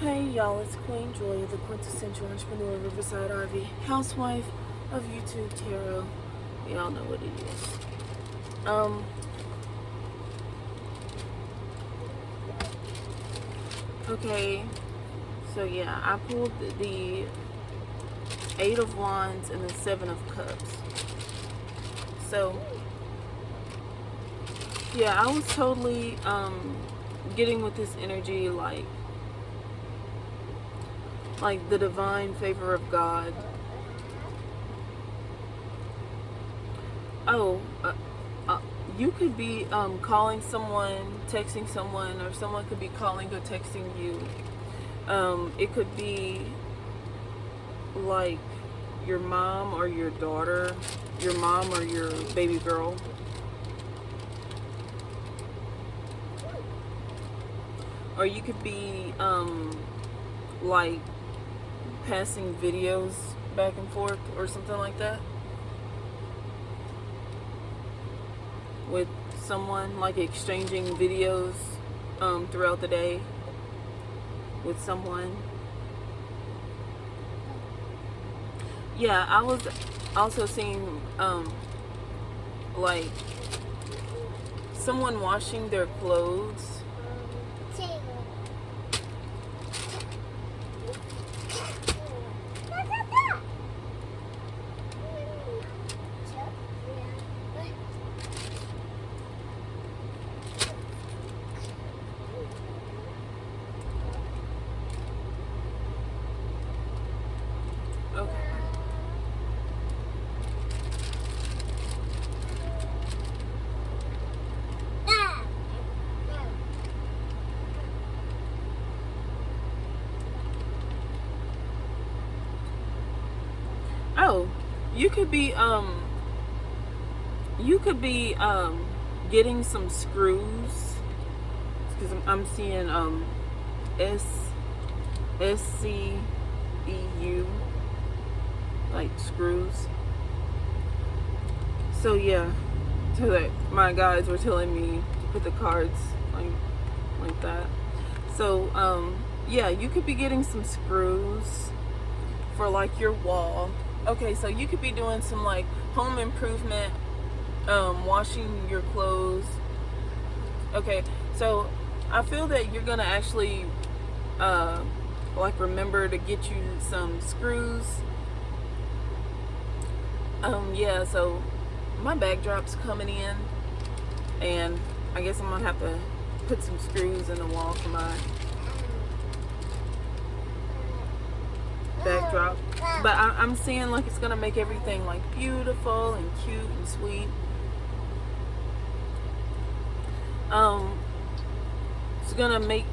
Hey y'all, it's Queen Joy, the quintessential entrepreneur, Riverside RV, housewife of YouTube Tarot. Y'all know what it is. Okay, so yeah, I pulled the Eight of Wands and the Seven of Cups. So yeah, I was totally getting with this energy like the divine favor of God. Oh, you could be calling someone, texting someone, or someone could be calling or texting you. It could be like your mom or your daughter, your mom or your baby girl. Or you could be like passing videos back and forth or something like that with someone, like exchanging videos throughout the day with someone. Yeah, I was also seeing like someone washing their clothes. Oh, you could be getting some screws, because I'm seeing SCEU, like screws. So yeah, so that my guides were telling me to put the cards like that. So yeah, you could be getting some screws for like your wall. Okay, so you could be doing some like home improvement, washing your clothes. Okay, so I feel that you're gonna actually like remember to get you some screws. Yeah, so my backdrop's coming in, and I guess I'm gonna have to put some screws in the wall for my backdrop. But I'm seeing like it's gonna make everything like beautiful and cute and sweet. It's gonna make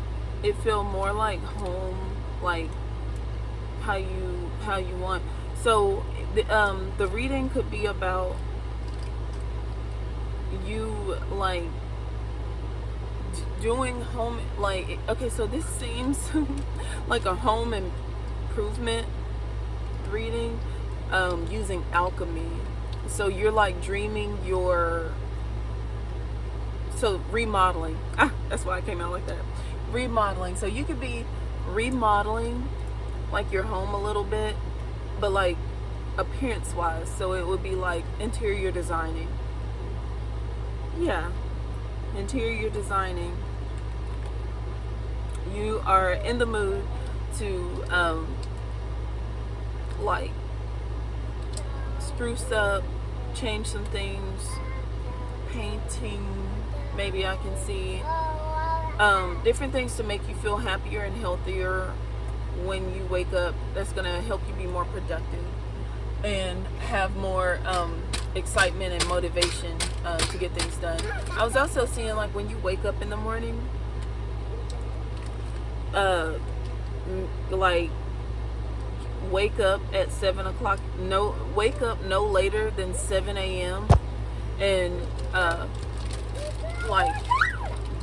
it feel more like home, like how you want. So the reading could be about you like doing home, like, okay, so this seems like a home improvement reading, using alchemy. So you're like dreaming remodeling. That's why I came out like that. Remodeling. So you could be remodeling like your home a little bit, but like appearance wise. So it would be like interior designing. Yeah, interior designing. You are in the mood to like spruce up, change some things, painting, maybe I can see different things to make you feel happier and healthier when you wake up. That's gonna help you be more productive and have more excitement and motivation to get things done. I was also seeing like when you wake up in the morning, like wake up at 7 o'clock. No, wake up no later than 7 a.m. and like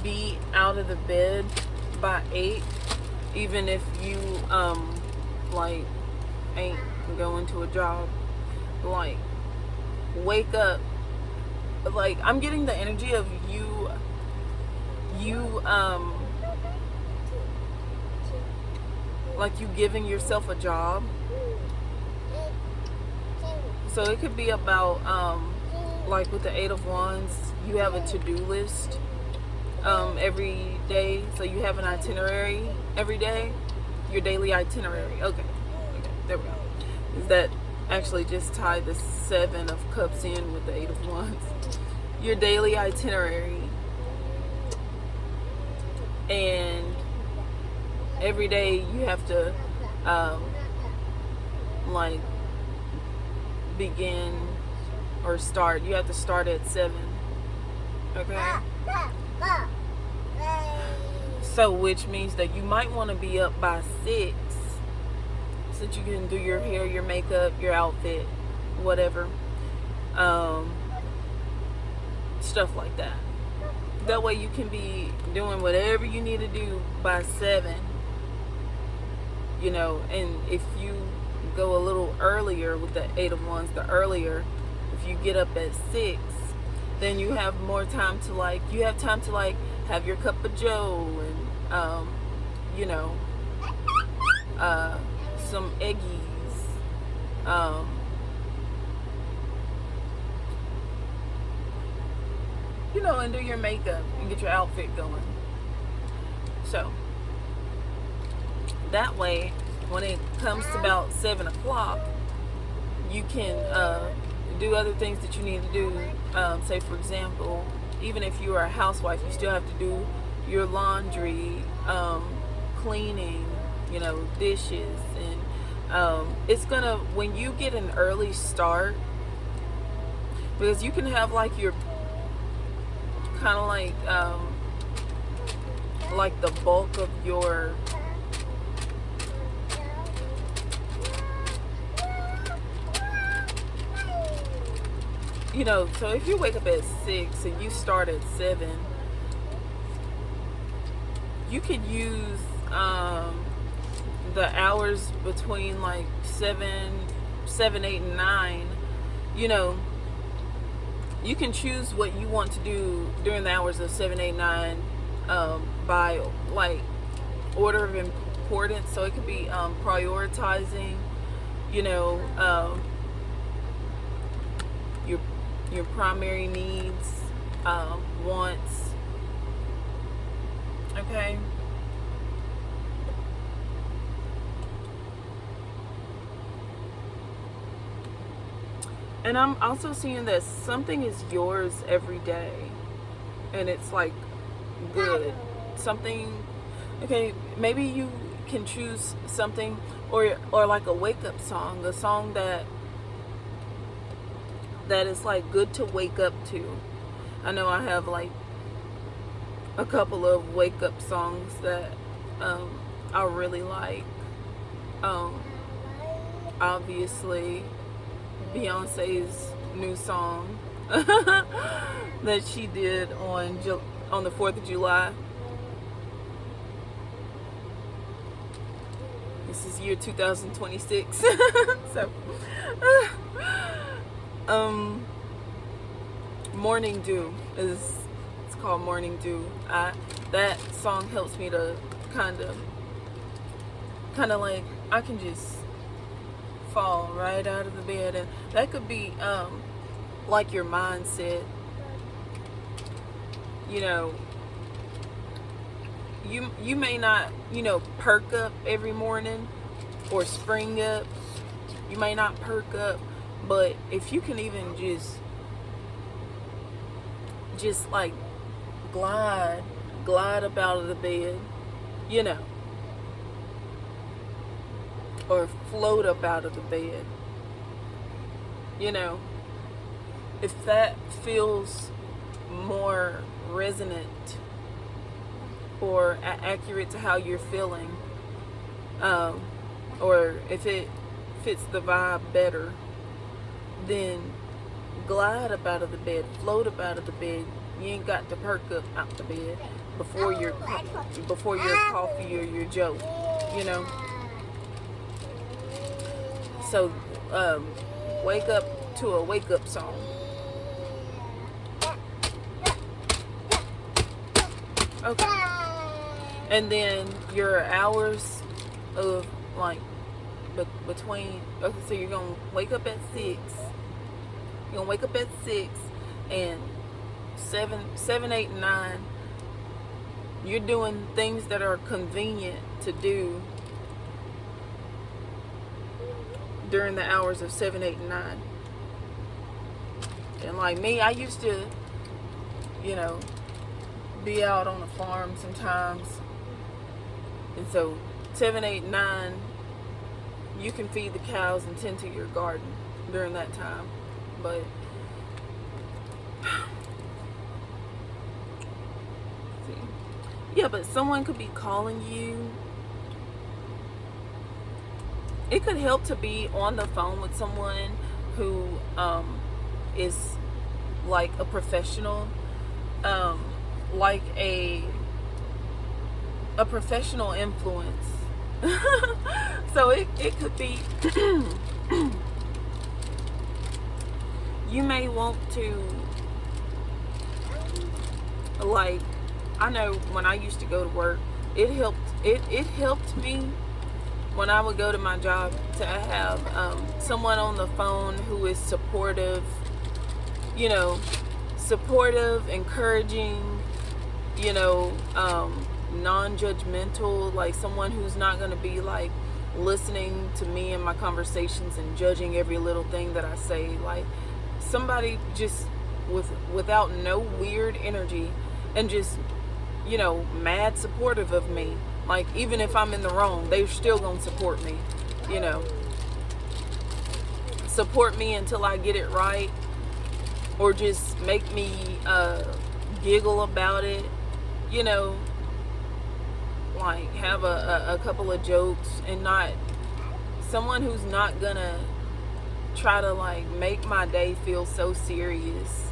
be out of the bed by 8, even if you like ain't going to a job. Like wake up, like I'm getting the energy of you like you giving yourself a job. So it could be about like with the Eight of Wands, you have a to-do list every day. So you have an itinerary every day, your daily itinerary. Okay, there we go. Is that actually just tie the Seven of Cups in with the Eight of Wands? Your daily itinerary. And every day you have to like begin or start. You have to start at 7. Okay? So which means that you might want to be up by 6 so that you can do your hair, your makeup, your outfit, whatever. Stuff like that. That way you can be doing whatever you need to do by 7. You know, and if you go a little earlier with the Eight of Wands, the earlier, if you get up at 6, then you have more time to like, you have time to like have your cup of joe and you know, some eggies, you know, and do your makeup and get your outfit going. So that way, when it comes to about 7 o'clock, you can do other things that you need to do. Say, for example, even if you are a housewife, you still have to do your laundry, cleaning, you know, dishes. And it's gonna, when you get an early start, because you can have like your kind of like the bulk of your you know, so if you wake up at 6 and you start at 7, you could use the hours between like 7, 8, and 9. You know, you can choose what you want to do during the hours of 7, 8, 9 by like order of importance. So it could be prioritizing, you know, your primary needs, wants. Okay. And I'm also seeing that something is yours every day, and it's like good. Something, okay, maybe you can choose something, or like a wake-up song, a song that is like good to wake up to. I know I have like a couple of wake-up songs that I really like. Obviously Beyonce's new song that she did on the 4th of July. This is year 2026. So Morning Dew it's called Morning Dew. That song helps me to kind of like, I can just fall right out of the bed, and that could be like your mindset. You know, you may not, you know, perk up every morning or spring up. You may not perk up, but if you can even just like glide up out of the bed, you know, or float up out of the bed, you know, if that feels more resonant or accurate to how you're feeling, or if it fits the vibe better, then glide up out of the bed, float up out of the bed. You ain't got to perk up out the bed before your coffee or your joke, you know. So wake up to a wake-up song. Okay. And then your hours of like between, okay, so you're gonna wake up at 6. You're gonna wake up at 6, and 7, 8, and 9, you're doing things that are convenient to do during the hours of 7, 8, and 9. And like me, I used to, be out on a farm sometimes. And so 7, 8, 9, you can feed the cows and tend to your garden during that time. But yeah, but someone could be calling you. It could help to be on the phone with someone who is like a professional, like a professional influence. So it could be you may want to, like, I know when I used to go to work, it helped me when I would go to my job to have someone on the phone who is supportive, encouraging, non-judgmental, like someone who's not going to be like listening to me and my conversations and judging every little thing that I say. Like somebody just without no weird energy and just, mad supportive of me. Like even if I'm in the wrong, they're still going to support me, support me until I get it right, or just make me giggle about it, like have a couple of jokes, and not someone who's not gonna try to like make my day feel so serious,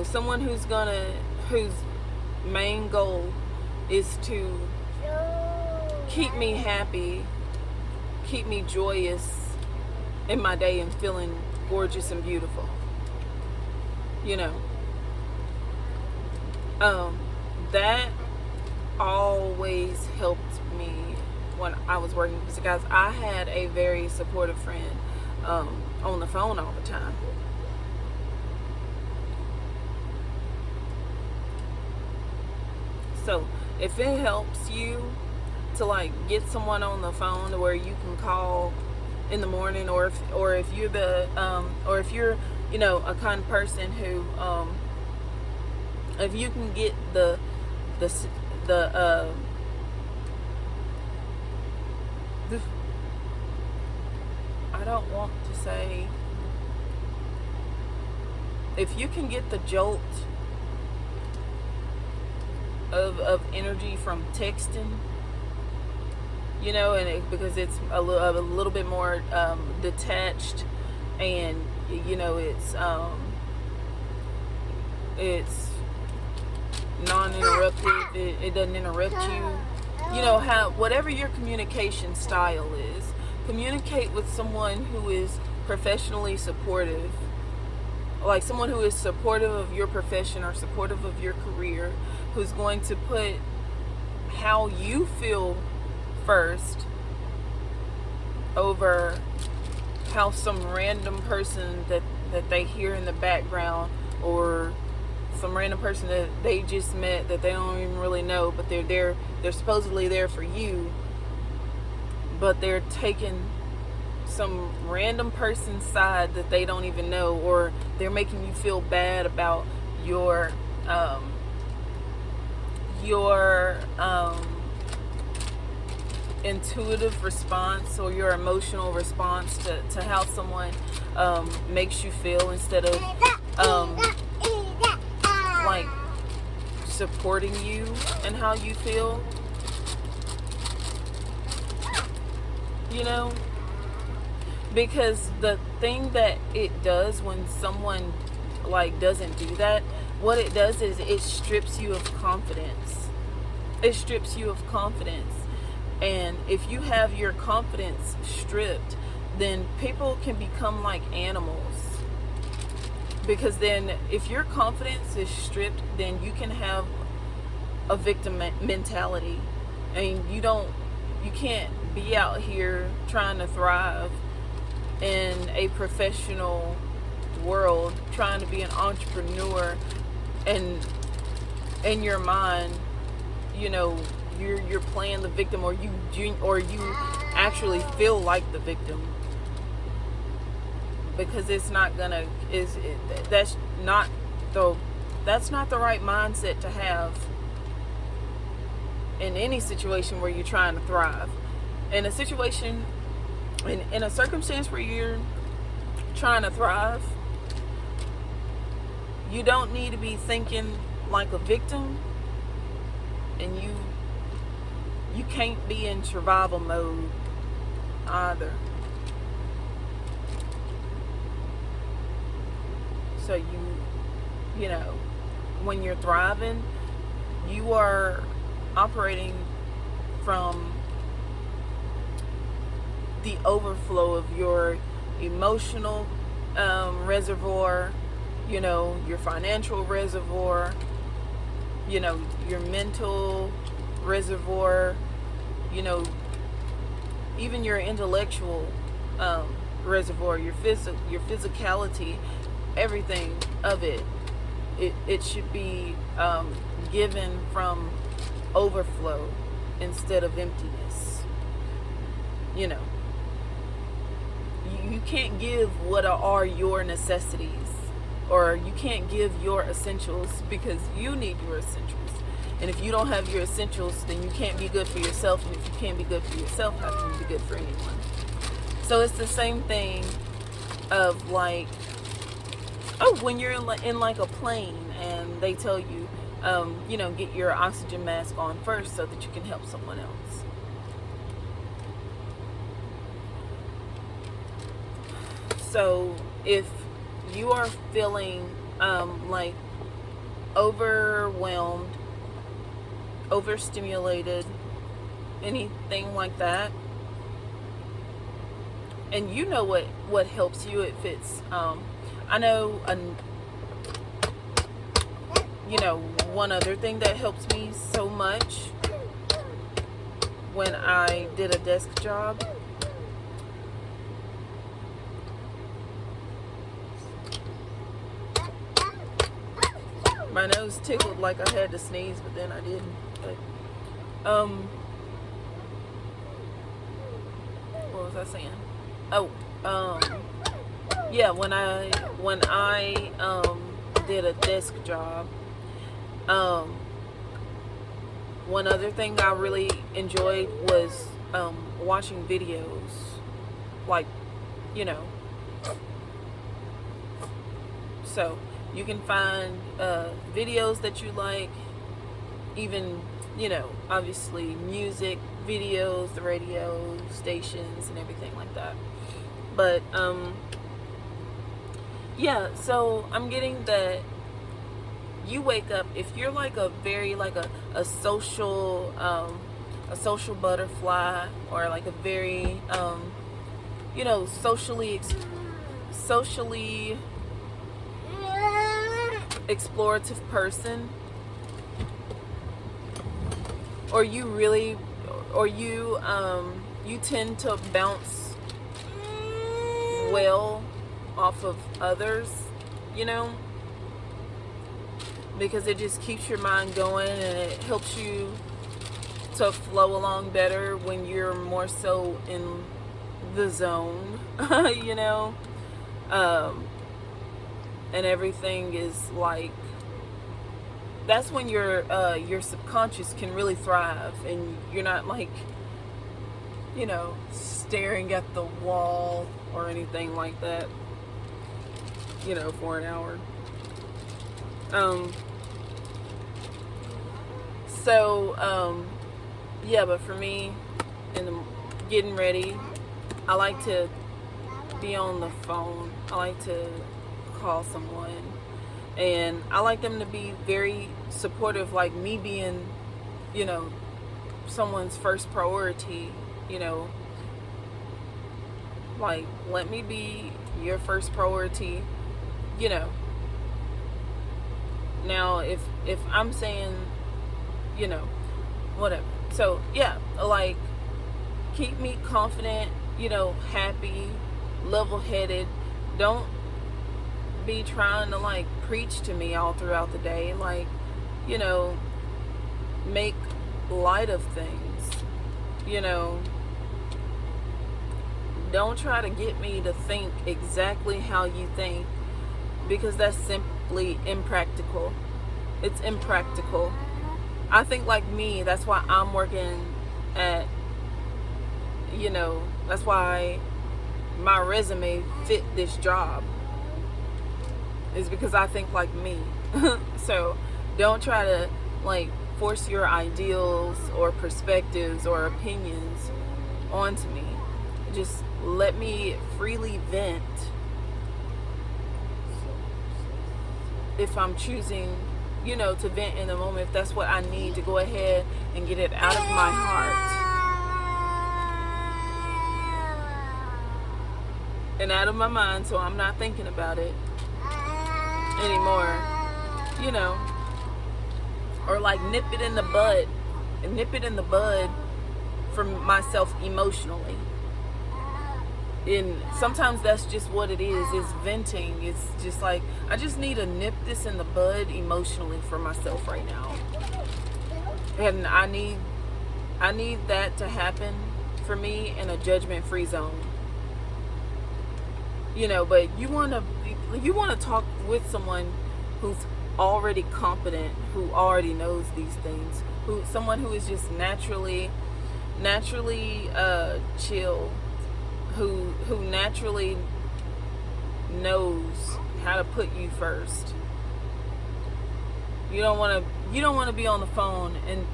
someone whose main goal is to keep me happy, keep me joyous in my day and feeling gorgeous and beautiful. That always helped me when I was working, because I had a very supportive friend on the phone all the time. So if it helps you to like get someone on the phone to where you can call in the morning, or if you're or if you're a kind of person who if you can get the I don't want to say, if you can get the jolt of energy from texting, and because it's a little bit more detached, and it's non-interruptive, it doesn't interrupt you, how whatever your communication style is, communicate with someone who is professionally supportive, like someone who is supportive of your profession or supportive of your career, who's going to put how you feel first over how some random person that they hear in the background, or some random person that they just met that they don't even really know, but they're supposedly there for you, but they're taking some random person's side that they don't even know, or they're making you feel bad about your intuitive response or your emotional response to how someone makes you feel, instead of like supporting you and how you feel, because the thing that it does when someone like doesn't do that, what it does is it strips you of confidence. And if you have your confidence stripped, then people can become like animals. Because then if your confidence is stripped, then you can have a victim mentality, and you don't you can't be out here trying to thrive in a professional world, trying to be an entrepreneur, and in your mind, you know, you're playing the victim, or you actually feel like the victim, because it's not gonna that's not the right mindset to have in any situation where you're trying to thrive. In a situation, in a circumstance where you're trying to thrive, you don't need to be thinking like a victim, and you can't be in survival mode either. So you know, when you're thriving, you are operating from the overflow of your emotional reservoir, you know, your financial reservoir, you know, your mental reservoir, you know, even your intellectual reservoir, your physicality, everything of it should be given from overflow instead of emptiness. You know, you can't give what are your necessities, or you can't give your essentials, because you need your essentials. And if you don't have your essentials, then you can't be good for yourself. And if you can't be good for yourself, how can you be good for anyone? So it's the same thing of like, when you're in like a plane and they tell you, you know, get your oxygen mask on first so that you can help someone else. So if you are feeling like overwhelmed, overstimulated, anything like that, and you know what helps you, if it's I know you know, one other thing that helps me so much when I did a desk job, my nose tickled like I had to sneeze, but then I didn't. But what was I saying? Yeah, when I did a desk job, one other thing I really enjoyed was watching videos, like, you know, so you can find videos that you like, even, you know, obviously music videos, the radio stations and everything like that. But yeah, so I'm getting that you wake up, if you're like a very like a social butterfly, or like a very you know, socially explorative person, or you tend to bounce well off of others, you know, because it just keeps your mind going and it helps you to flow along better when you're more so in the zone, you know, and everything is like, that's when your subconscious can really thrive, and you're not like, you know, staring at the wall or anything like that, you know, for an hour. Yeah, but for me, in the getting ready, I like to be on the phone. I like to call someone, and I like them to be very supportive, like me being, you know, someone's first priority, you know, like, let me be your first priority, you know. Now if I'm saying, you know, whatever, so yeah, like keep me confident, happy, level-headed. Don't be trying to like preach to me all throughout the day. Like, make light of things. Don't try to get me to think exactly how you think, because that's simply impractical. It's impractical. I think like me, that's why I'm working at, that's why my resume fit this job, is because I think like me. So don't try to like force your ideals or perspectives or opinions onto me. Just let me freely vent if I'm choosing, to vent in the moment, if that's what I need to go ahead and get it out of my heart and out of my mind, so I'm not thinking about it anymore, or like nip it in the bud for myself emotionally. And sometimes that's just what it is venting. It's just like, I just need to nip this in the bud emotionally for myself right now. And I need that to happen for me in a judgment-free zone. But you want to talk with someone who's already competent, who already knows these things, someone who is just naturally chill, who naturally knows how to put you first. You don't want to be on the phone and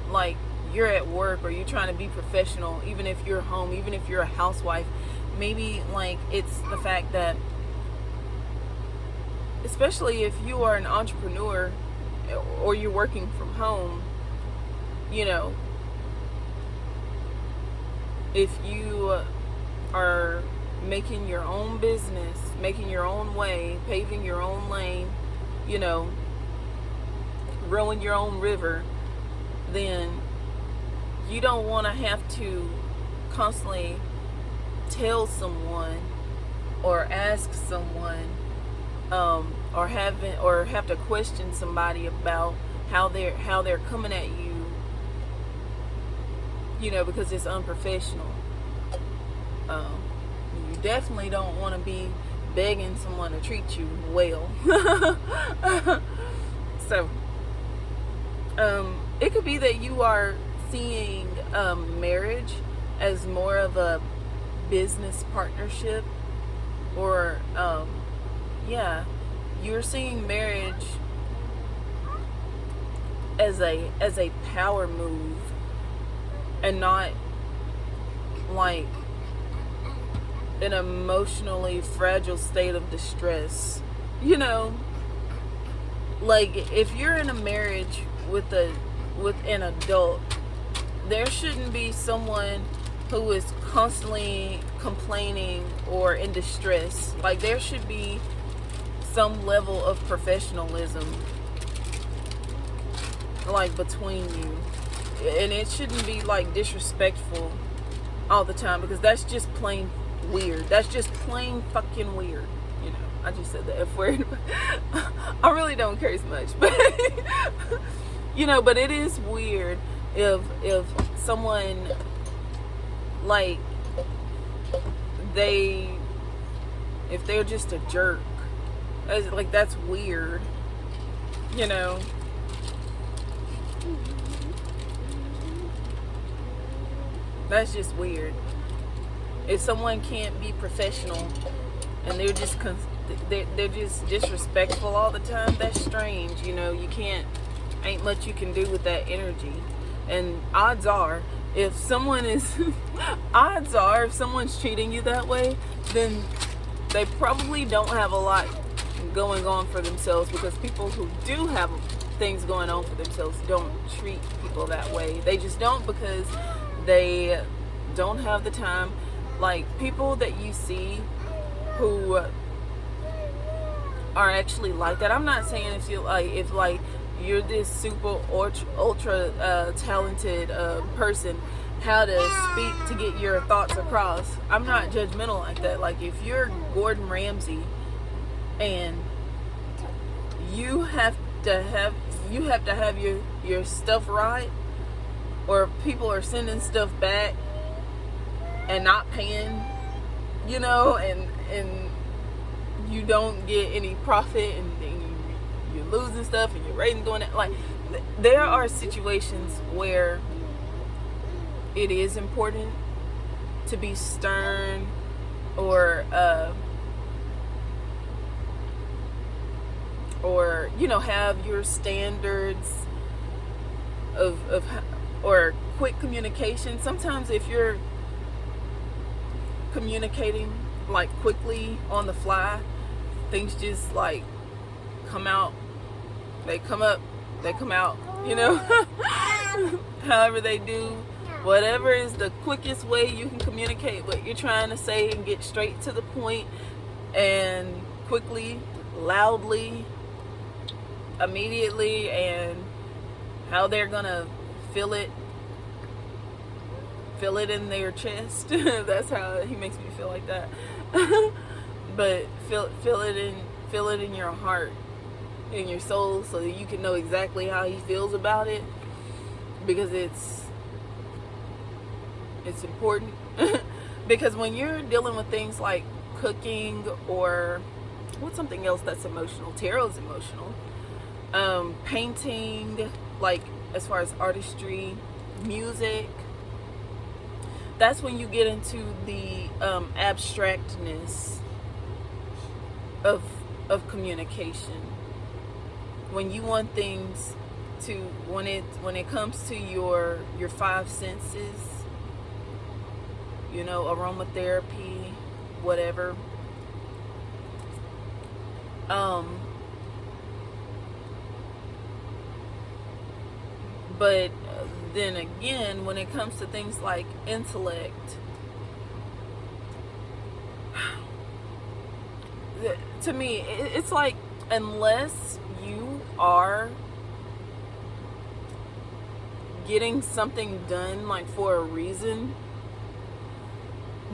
like you're at work, or you're trying to be professional, even if you're home, even if you're a housewife. Maybe like it's the fact that, especially if you are an entrepreneur or you're working from home, if you are making your own business, making your own way, paving your own lane, rowing your own river, then you don't want to have to constantly tell someone or ask someone, or have to question somebody about how they're coming at you, because it's unprofessional. You definitely don't want to be begging someone to treat you well. So, it could be that you are seeing marriage as more of a business partnership, or you're seeing marriage as a power move, and not like an emotionally fragile state of distress. Like if you're in a marriage with an adult, there shouldn't be someone who is constantly complaining or in distress. Like there should be some level of professionalism like between you, and it shouldn't be like disrespectful all the time, because that's just plain weird. That's just plain fucking weird. I just said the F word. I really don't curse much, but but it is weird if someone like if they're just a jerk. Like that's weird. That's just weird. If someone can't be professional and they're just disrespectful all the time, that's strange. Ain't much you can do with that energy. And odds are if someone's treating you that way, then they probably don't have a lot going on for themselves, because people who do have things going on for themselves don't treat people that way. They just don't, because they don't have the time. Like people that you see who are actually like that. I'm not saying if you're this super ultra talented person, how to speak to get your thoughts across. I'm not judgmental like that. Like if you're Gordon Ramsay and you have to have your stuff right, or people are sending stuff back and not paying, you know, and you don't get any profit, and you're losing stuff and your ratings going down. Like there are situations where it is important to be stern, or you know, have your standards of or quick communication. Sometimes if you're communicating like quickly on the fly, things just like come out. They come up, they come out, you know. However they do. Whatever is the quickest way you can communicate what you're trying to say and get straight to the point, and quickly, loudly, immediately, and how they're gonna feel it in their chest. That's how he makes me feel like that. But feel it in your heart, in your soul, so that you can know exactly how he feels about it, because it's important. Because when you're dealing with things like cooking, or what's something else that's emotional? Tarot's emotional. Painting, like as far as artistry, music, that's when you get into the abstractness of communication. When you want things to, when it comes to your five senses, you know, aromatherapy, whatever. But then again, when it comes to things like intellect, to me, it's like, unless you are getting something done like for a reason,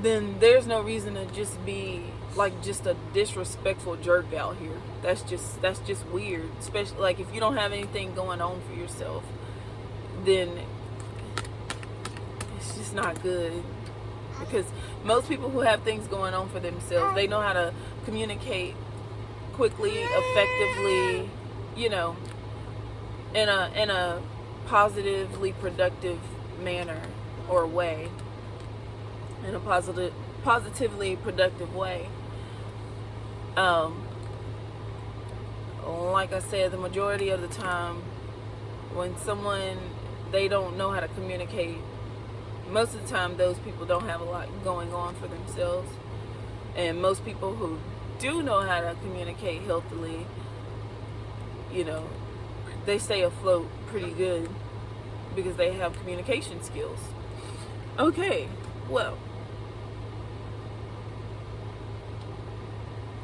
then there's no reason to just be like just a disrespectful jerk out here. That's just weird. Especially like if you don't have anything going on for yourself, then it's just not good. Because most people who have things going on for themselves, they know how to communicate quickly, effectively, you know, in a positively productive manner or way. In a positively productive way. Like I said, the majority of the time, when someone, they don't know how to communicate, most of the time those people don't have a lot going on for themselves. And most people who do know how to communicate healthily, you know, they stay afloat pretty good because they have communication skills. Okay, well.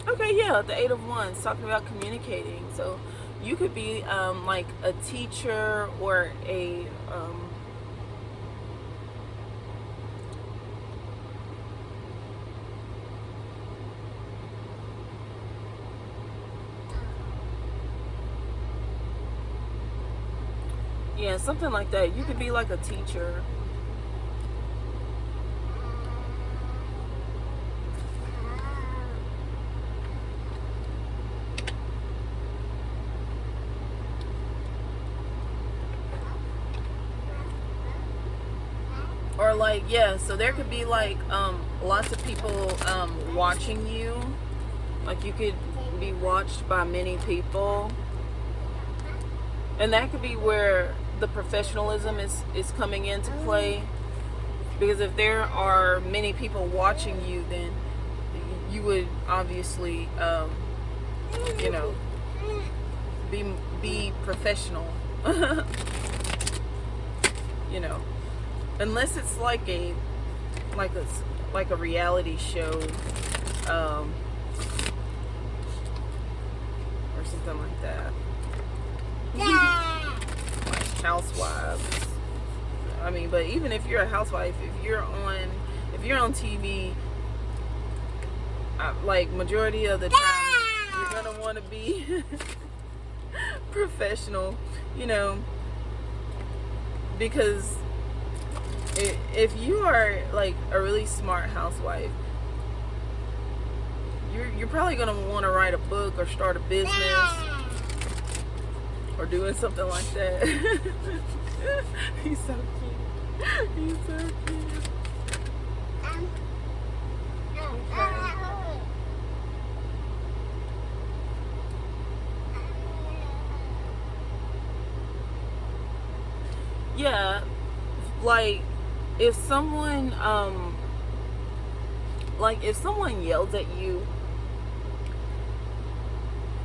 Okay, yeah, the Eight of Wands, talking about communicating. So you could be like a teacher, or a yeah, something like that. You could be like a teacher. Or like, yeah, so there could be like lots of people watching you. Like you could be watched by many people. And that could be where the professionalism is coming into play. Because if there are many people watching you, then you would obviously, you know, be professional. You know. Unless it's like a reality show, or something like that. Like Housewives. I mean, but even if you're a housewife, if you're on TV, like majority of the time, you're gonna want to be professional, you know, because if you are like a really smart housewife, you're probably gonna want to write a book or start a business or doing something like that. He's so cute. He's so cute. Okay. Yeah, like if someone yells at you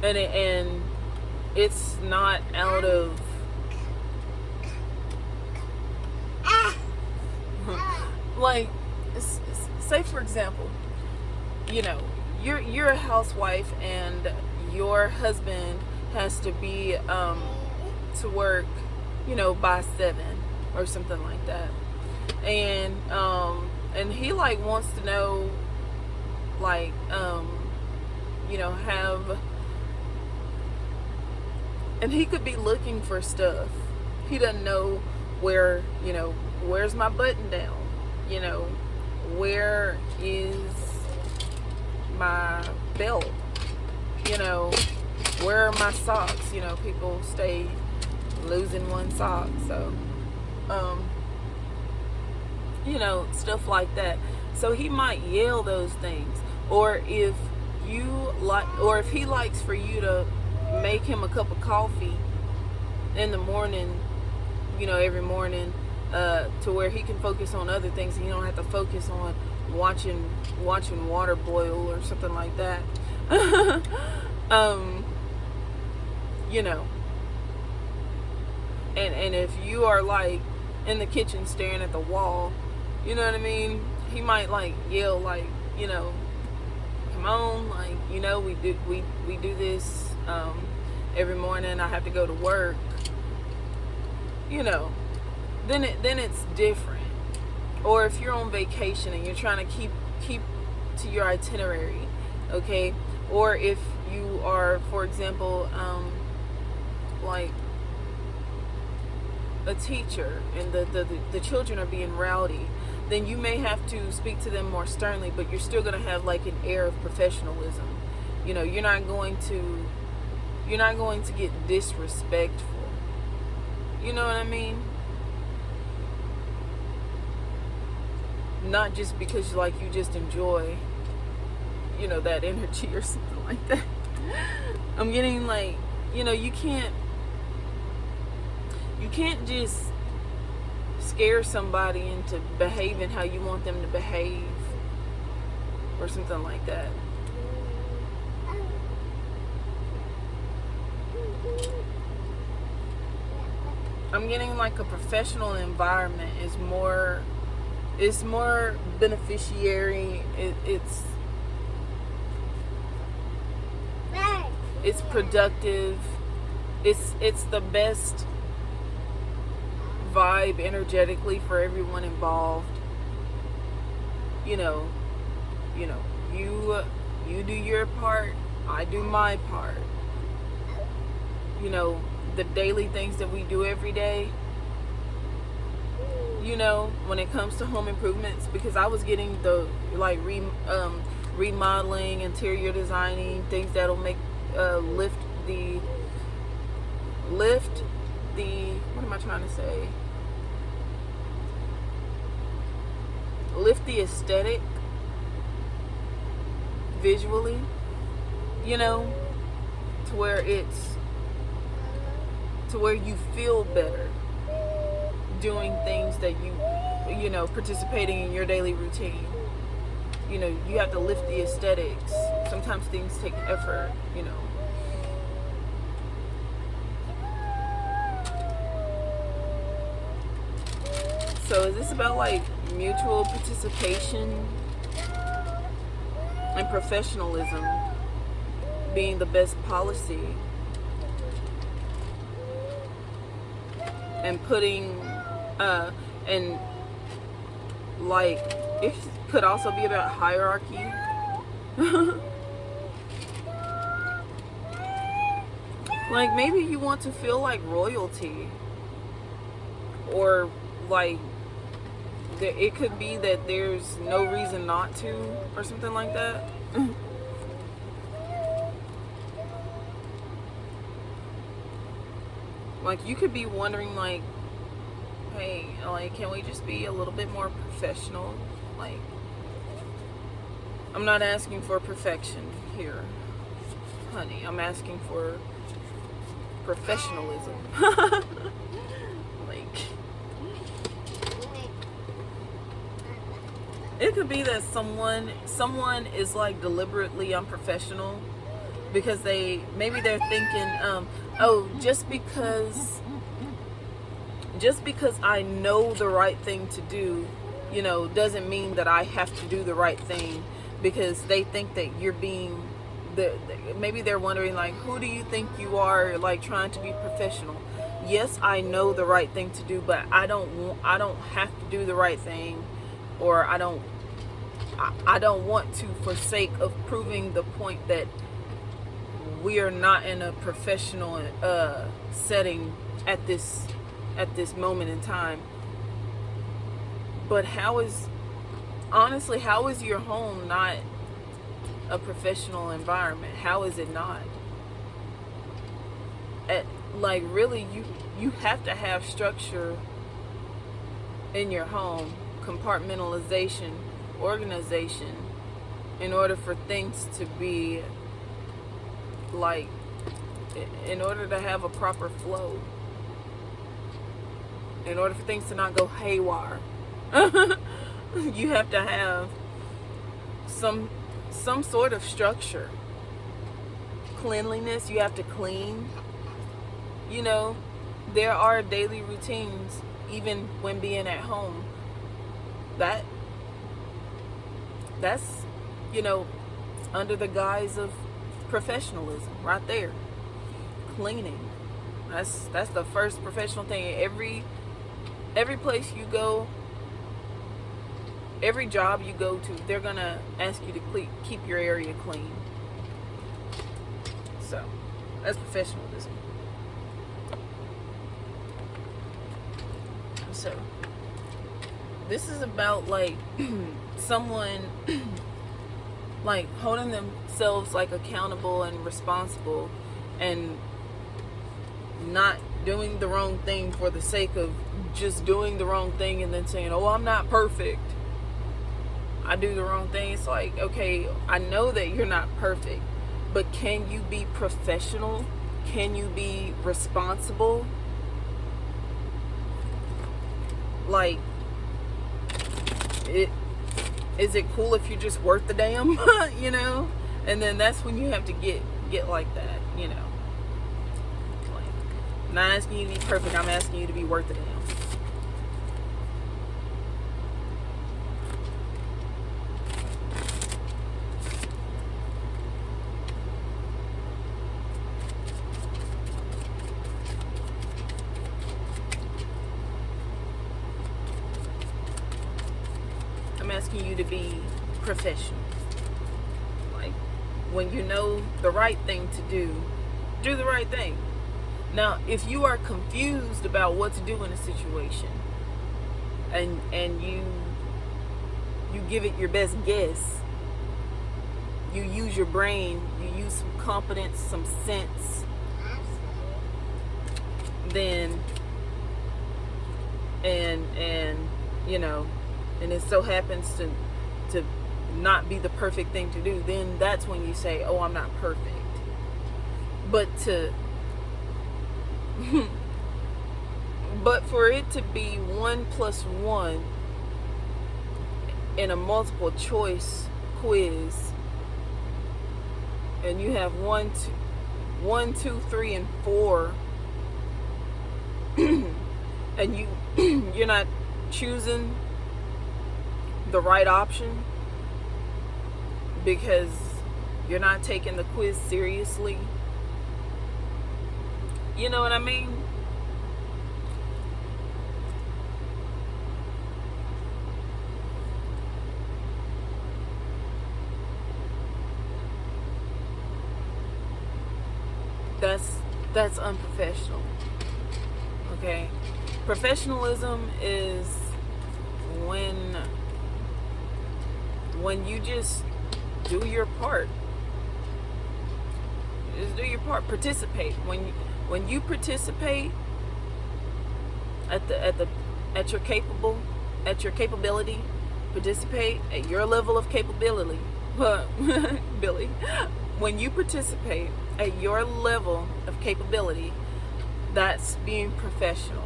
and it's not out of like, say for example, you know, you're a housewife and your husband has to be to work, you know, by 7 or something like that, and he like wants to know, like, you know, and he could be looking for stuff. He doesn't know where, you know, where's my button down, you know, where is my belt, you know, where are my socks, you know, people stay losing one sock, so you know, stuff like that. So he might yell those things, or if he likes for you to make him a cup of coffee in the morning, you know, every morning, to where he can focus on other things and you don't have to focus on watching water boil or something like that. You know, and if you are like in the kitchen staring at the wall, you know what I mean, he might like yell, like, you know, come on, like, you know, we do this every morning. I have to go to work, you know, then it's different. Or if you're on vacation and you're trying to keep to your itinerary, okay? Or if you are, for example, like a teacher and the children are being rowdy, then you may have to speak to them more sternly, but you're still going to have like an air of professionalism. You know, you're not going to get disrespectful. You know what I mean? Not just because like you just enjoy, you know, that energy or something like that. I'm getting like, you know, you can't just scare somebody into behaving how you want them to behave or something like that. I'm getting like a professional environment is more beneficiary. It's productive. It's the best vibe energetically for everyone involved. You know, you do your part, I do my part. You know, the daily things that we do every day, you know, when it comes to home improvements, because I was getting the like remodeling, interior designing, things that'll make lift the what am I trying to say? Lift the aesthetic visually, you know, to where you feel better doing things that you know, participating in your daily routine. You know, you have to lift the aesthetics. Sometimes things take effort, you know. So is this about like mutual participation and professionalism being the best policy, and putting And like, it could also be about hierarchy. Like, maybe you want to feel like royalty, or like it could be that there's no reason not to, or something like that. Like, you could be wondering, like, hey, like, can we just be a little bit more professional? Like, I'm not asking for perfection here, honey. I'm asking for professionalism. Like, it could be that someone is like deliberately unprofessional because maybe they're thinking, oh, just because I know the right thing to do, you know, doesn't mean that I have to do the right thing, because they think that you're being maybe they're wondering, like, who do you think you are, like, trying to be professional? Yes, I know the right thing to do, but I don't have to do the right thing, or I don't want to, for sake of proving the point that we are not in a professional setting at this moment in time. But how is your home not a professional environment? How is it not? Like, really, you have to have structure in your home, compartmentalization, organization, in order for things to be, like, in order to have a proper flow, in order for things to not go haywire. You have to have some sort of structure. Cleanliness, you have to clean. You know, there are daily routines, even when being at home. That's, you know, under the guise of professionalism, right there. Cleaning. That's the first professional thing. Every place you go, every job you go to, they're gonna ask you to keep your area clean. So that's professionalism. So this is about, like, someone like holding themselves, like, accountable and responsible, and not doing the wrong thing for the sake of just doing the wrong thing, and then saying, oh, I'm not perfect, I do the wrong thing. It's like, okay, I know that you're not perfect, but can you be professional? Can you be responsible? Like, is it cool if you're just worth the damn? You know? And then that's when you have to get like that, you know? Like, I'm not asking you to be perfect, I'm asking you to be worth the damn. I'm asking you to be professional. Like, when you know the right thing to do the right thing. Now, if you are confused about what to do in a situation, and you give it your best guess, you use your brain, you use some competence, some sense, then and you know, and it so happens to not be the perfect thing to do, then that's when you say, oh, I'm not perfect. But for it to be 1 + 1 in a multiple choice quiz, and you have 1, 2, 3, and 4, and you're not choosing the right option because you're not taking the quiz seriously. You know what I mean? that's unprofessional. Okay, professionalism is when you just do your part. Just do your part. Participate. When you participate at your capability, participate at your level of capability. Billy, when you participate at your level of capability, that's being professional.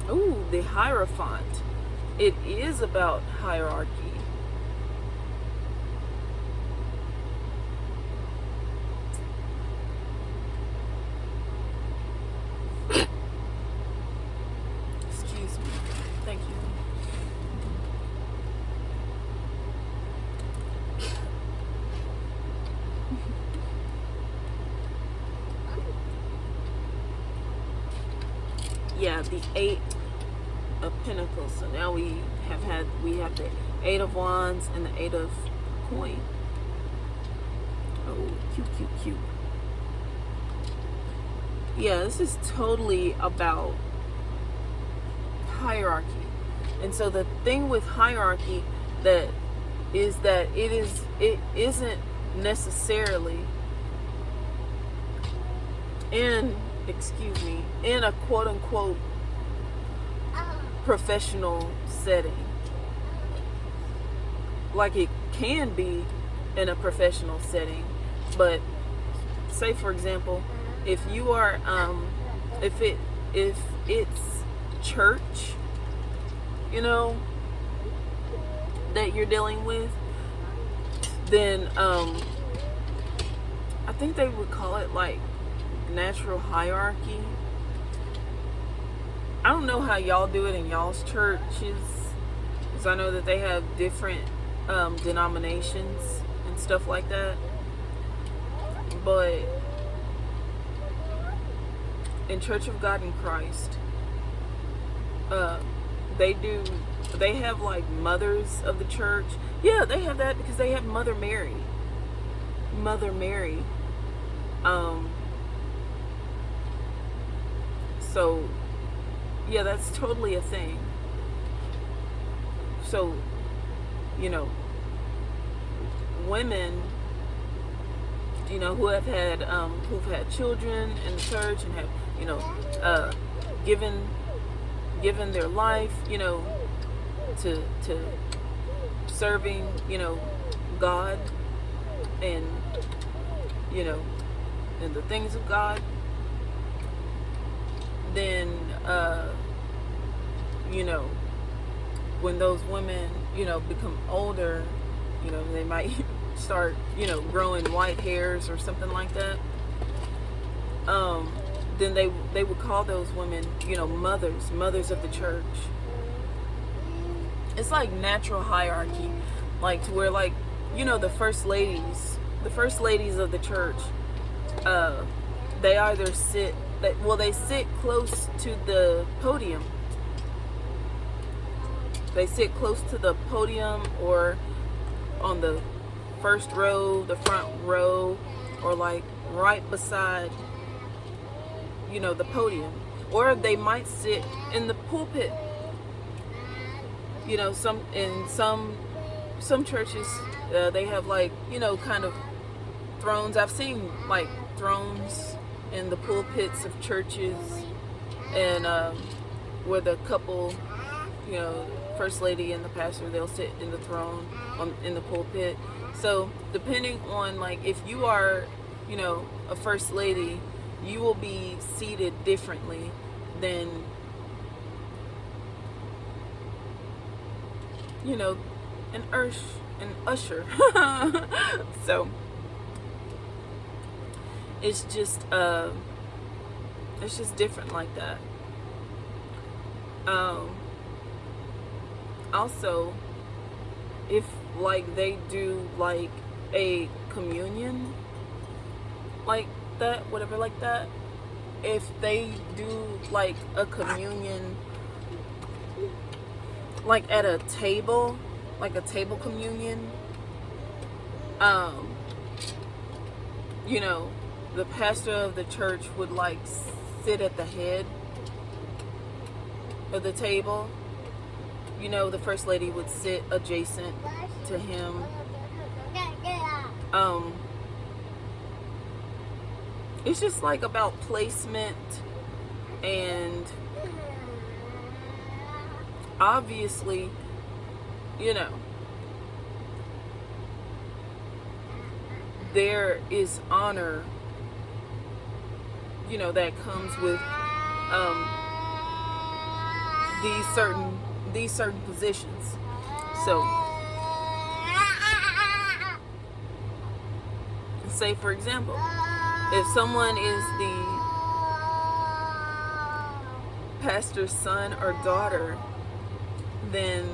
Ooh, the Hierophant. It is about hierarchy. Excuse me. Thank you. Yeah, the Eight of Pentacles. So now we have the Eight of Wands and the Eight of Coin. Oh, cute. Yeah, this is totally about hierarchy. And so the thing with hierarchy that it isn't necessarily in a quote unquote professional setting. Like it can be in a professional setting, but say for example, if you are if it's church, that you're dealing with, then I think they would call it like natural hierarchy. I don't know how y'all do it in y'all's churches, because I know that they have different denominations and stuff like that. But in Church of God in Christ, they have like mothers of the church. Yeah, they have that because they have Mother Mary. So yeah, that's totally a thing. So, women, who've had children in the church and have, given their life, to serving, God and, and the things of God, then, when those women, become older, they might start, growing white hairs or something like that. Then they would call those women, mothers of the church. It's like natural hierarchy, like to where like, the first ladies of the church, they either sit close to the podium. They sit close to the podium or on the first row, the front row, or like right beside, the podium. Or they might sit in the pulpit. Some churches, they have like, kind of thrones. I've seen like thrones in the pulpits of churches, and where the couple, first lady and the pastor, they'll sit in the throne in the pulpit. So depending on like if you are, a first lady, you will be seated differently than, an usher. So it's just different like that. Also, if like they do like a communion like that, whatever like that, if they do like a communion like at a table, like a table communion, you know, the pastor of the church would like sit at the head of the table. You know, the first lady would sit adjacent to him. It's just like about placement, and obviously, you know, there is honor, you know, that comes with these certain positions. So say for example, if someone is the pastor's son or daughter, then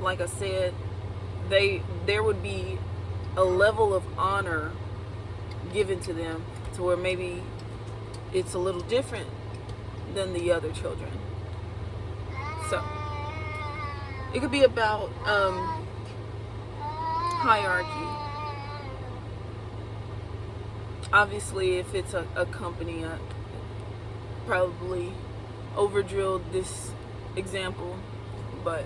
like I said, there would be a level of honor given to them to where maybe it's a little different than the other children. So it could be about hierarchy. Obviously, if it's a company, I probably over drilled this example, but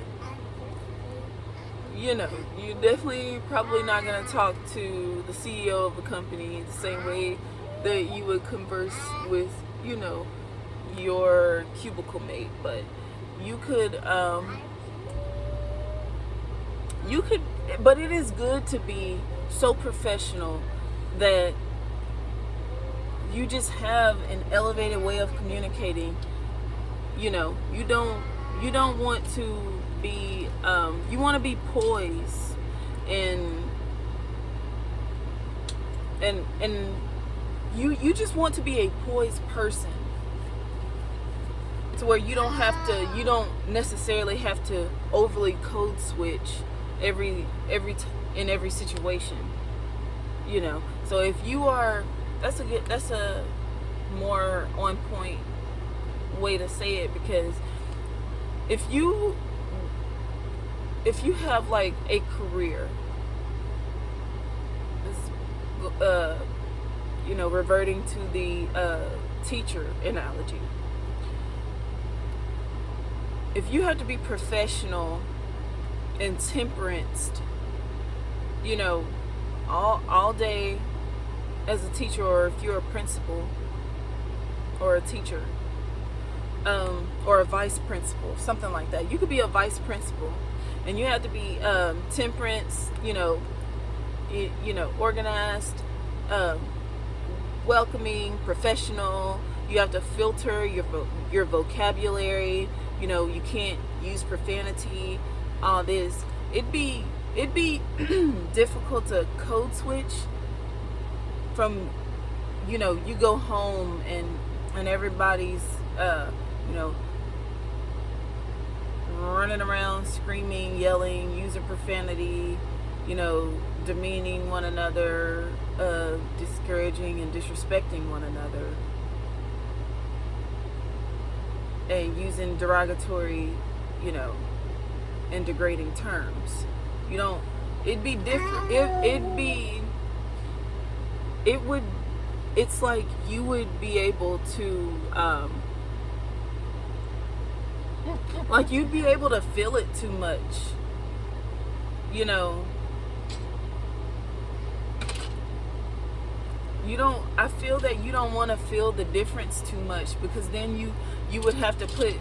you know, you definitely probably not going to talk to the CEO of a company the same way that you would converse with, you know, your cubicle mate. But you could, but it is good to be so professional that you just have an elevated way of communicating. You know, you don't want to be, you want to be poised and you just want to be a poised person, to where you don't necessarily have to overly code switch in every situation, you know. So if you are, that's a more on point way to say it, because if you have like a career, you know, reverting to the teacher analogy, if you have to be professional and temperanced, you know, all day as a teacher, or if you're a principal or a teacher, or a vice principal, something like that. You could be a vice principal, and you have to be temperance, you know, organized, welcoming, professional. You have to filter your vocabulary. You know, you can't use profanity. All this. It'd be difficult to code switch from, you know, you go home and everybody's you know, running around, screaming, yelling, using profanity, you know, demeaning one another, discouraging and disrespecting one another, and using derogatory, you know, and degrading terms. You don't, it'd be different. It's like you would be able to, like you'd be able to feel it too much, you know. I feel that you don't want to feel the difference too much, because then you would have to put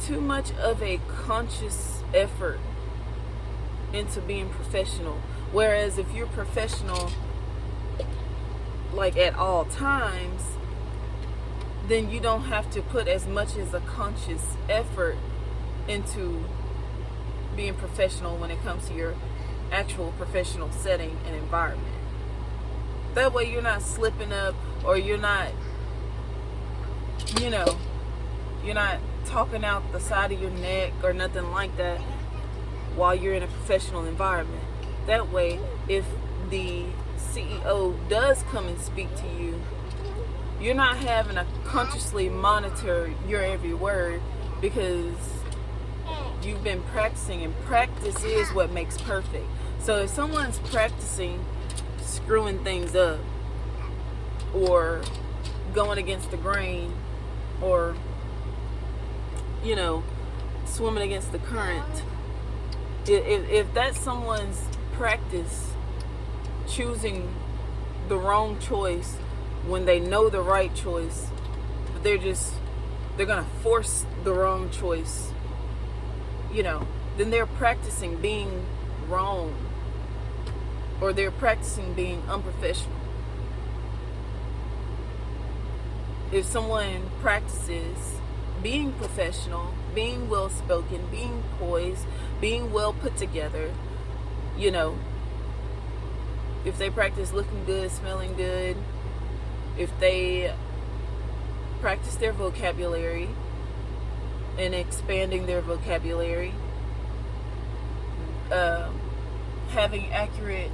too much of a conscious effort into being professional. Whereas if you're professional like at all times, then you don't have to put as much as a conscious effort into being professional when it comes to your actual professional setting and environment. That way you're not slipping up, or you're not, you know, you're not talking out the side of your neck or nothing like that while you're in a professional environment. That way, if the CEO does come and speak to you, you're not having to consciously monitor your every word, because you've been practicing, and practice is what makes perfect. So if someone's practicing screwing things up, or going against the grain, or swimming against the current, if that's someone's practice, choosing the wrong choice when they know the right choice, but they're gonna force the wrong choice, then they're practicing being wrong, or they're practicing being unprofessional. If someone practices being professional, being well spoken, being poised, being well put together, if they practice looking good, smelling good, if they practice their vocabulary and expanding their vocabulary, having accurate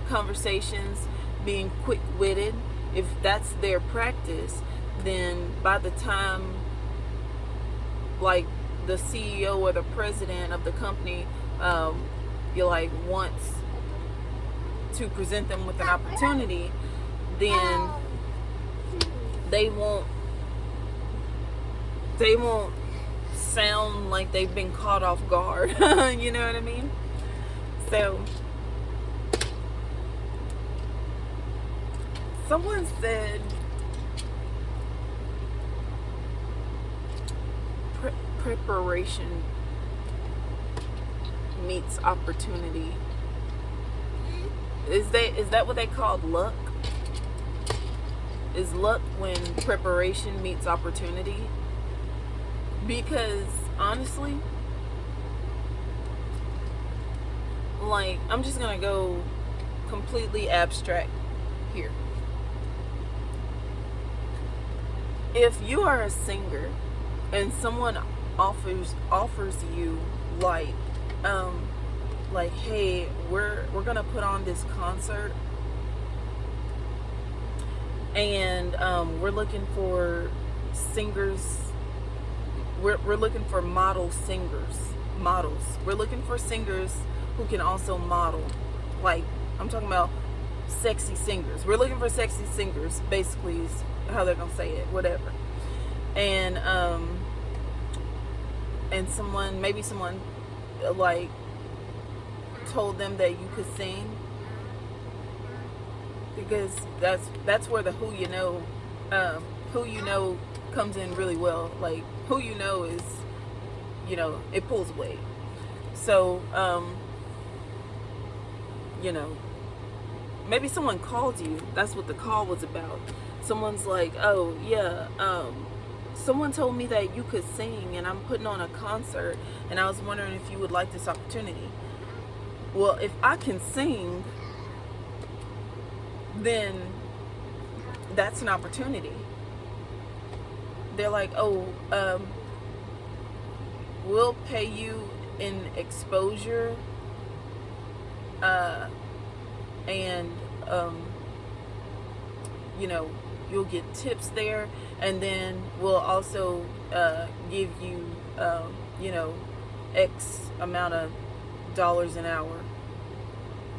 conversations, being quick-witted, if that's their practice, then by the time like the CEO or the president of the company wants to present them with an opportunity, then they won't sound like they've been caught off guard. You know what I mean? So someone said preparation meets opportunity. Is that what they called luck? Is luck when preparation meets opportunity? Because honestly, I'm just gonna go completely abstract here. If you are a singer and someone offers you hey, we're gonna put on this concert, and we're looking for singers. We're looking for models. We're looking for singers who can also model. I'm talking about sexy singers. We're looking for sexy singers, basically, is how they're gonna say it, whatever. And maybe someone told them that you could sing, because that's where the who you know comes in really well. Who you know is, it pulls weight. So maybe someone called you. That's what the call was about. Someone's like, oh yeah, someone told me that you could sing, and I'm putting on a concert, and I was wondering if you would like this opportunity. Well, if I can sing, then that's an opportunity. They're like, oh, we'll pay you in exposure, and you'll get tips there, and then we'll also give you X amount of dollars an hour.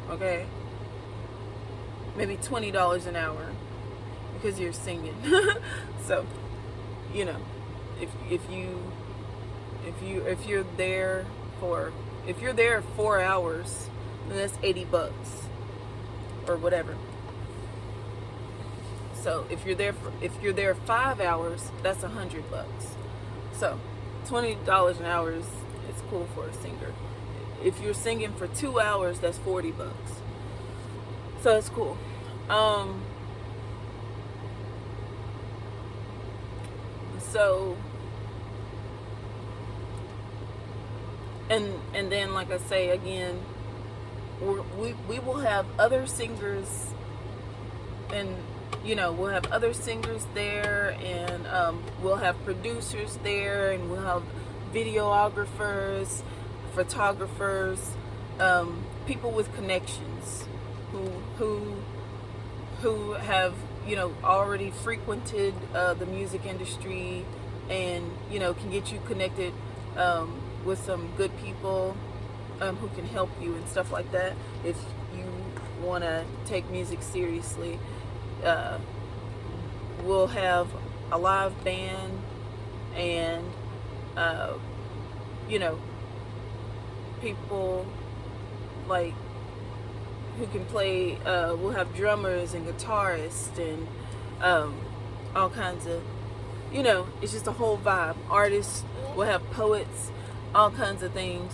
Okay, maybe $20 an hour, because you're singing. So if you're there for 4 hours, then that's $80 or whatever. So if you're there 5 hours, that's $100. So $20 an hour is cool for a singer. If you're singing for 2 hours, that's $40. So it's cool. So and then, like I say again, we will have other singers, and we'll have other singers there, and we'll have producers there, and we'll have videographers, photographers, people with connections who have you know, already frequented the music industry, and you know, can get you connected with some good people who can help you and stuff like that. If you want to take music seriously, we'll have a live band, and you know, people like who can play. We'll have drummers and guitarists and all kinds of, you know, it's just a whole vibe. Artists, we'll have poets, all kinds of things,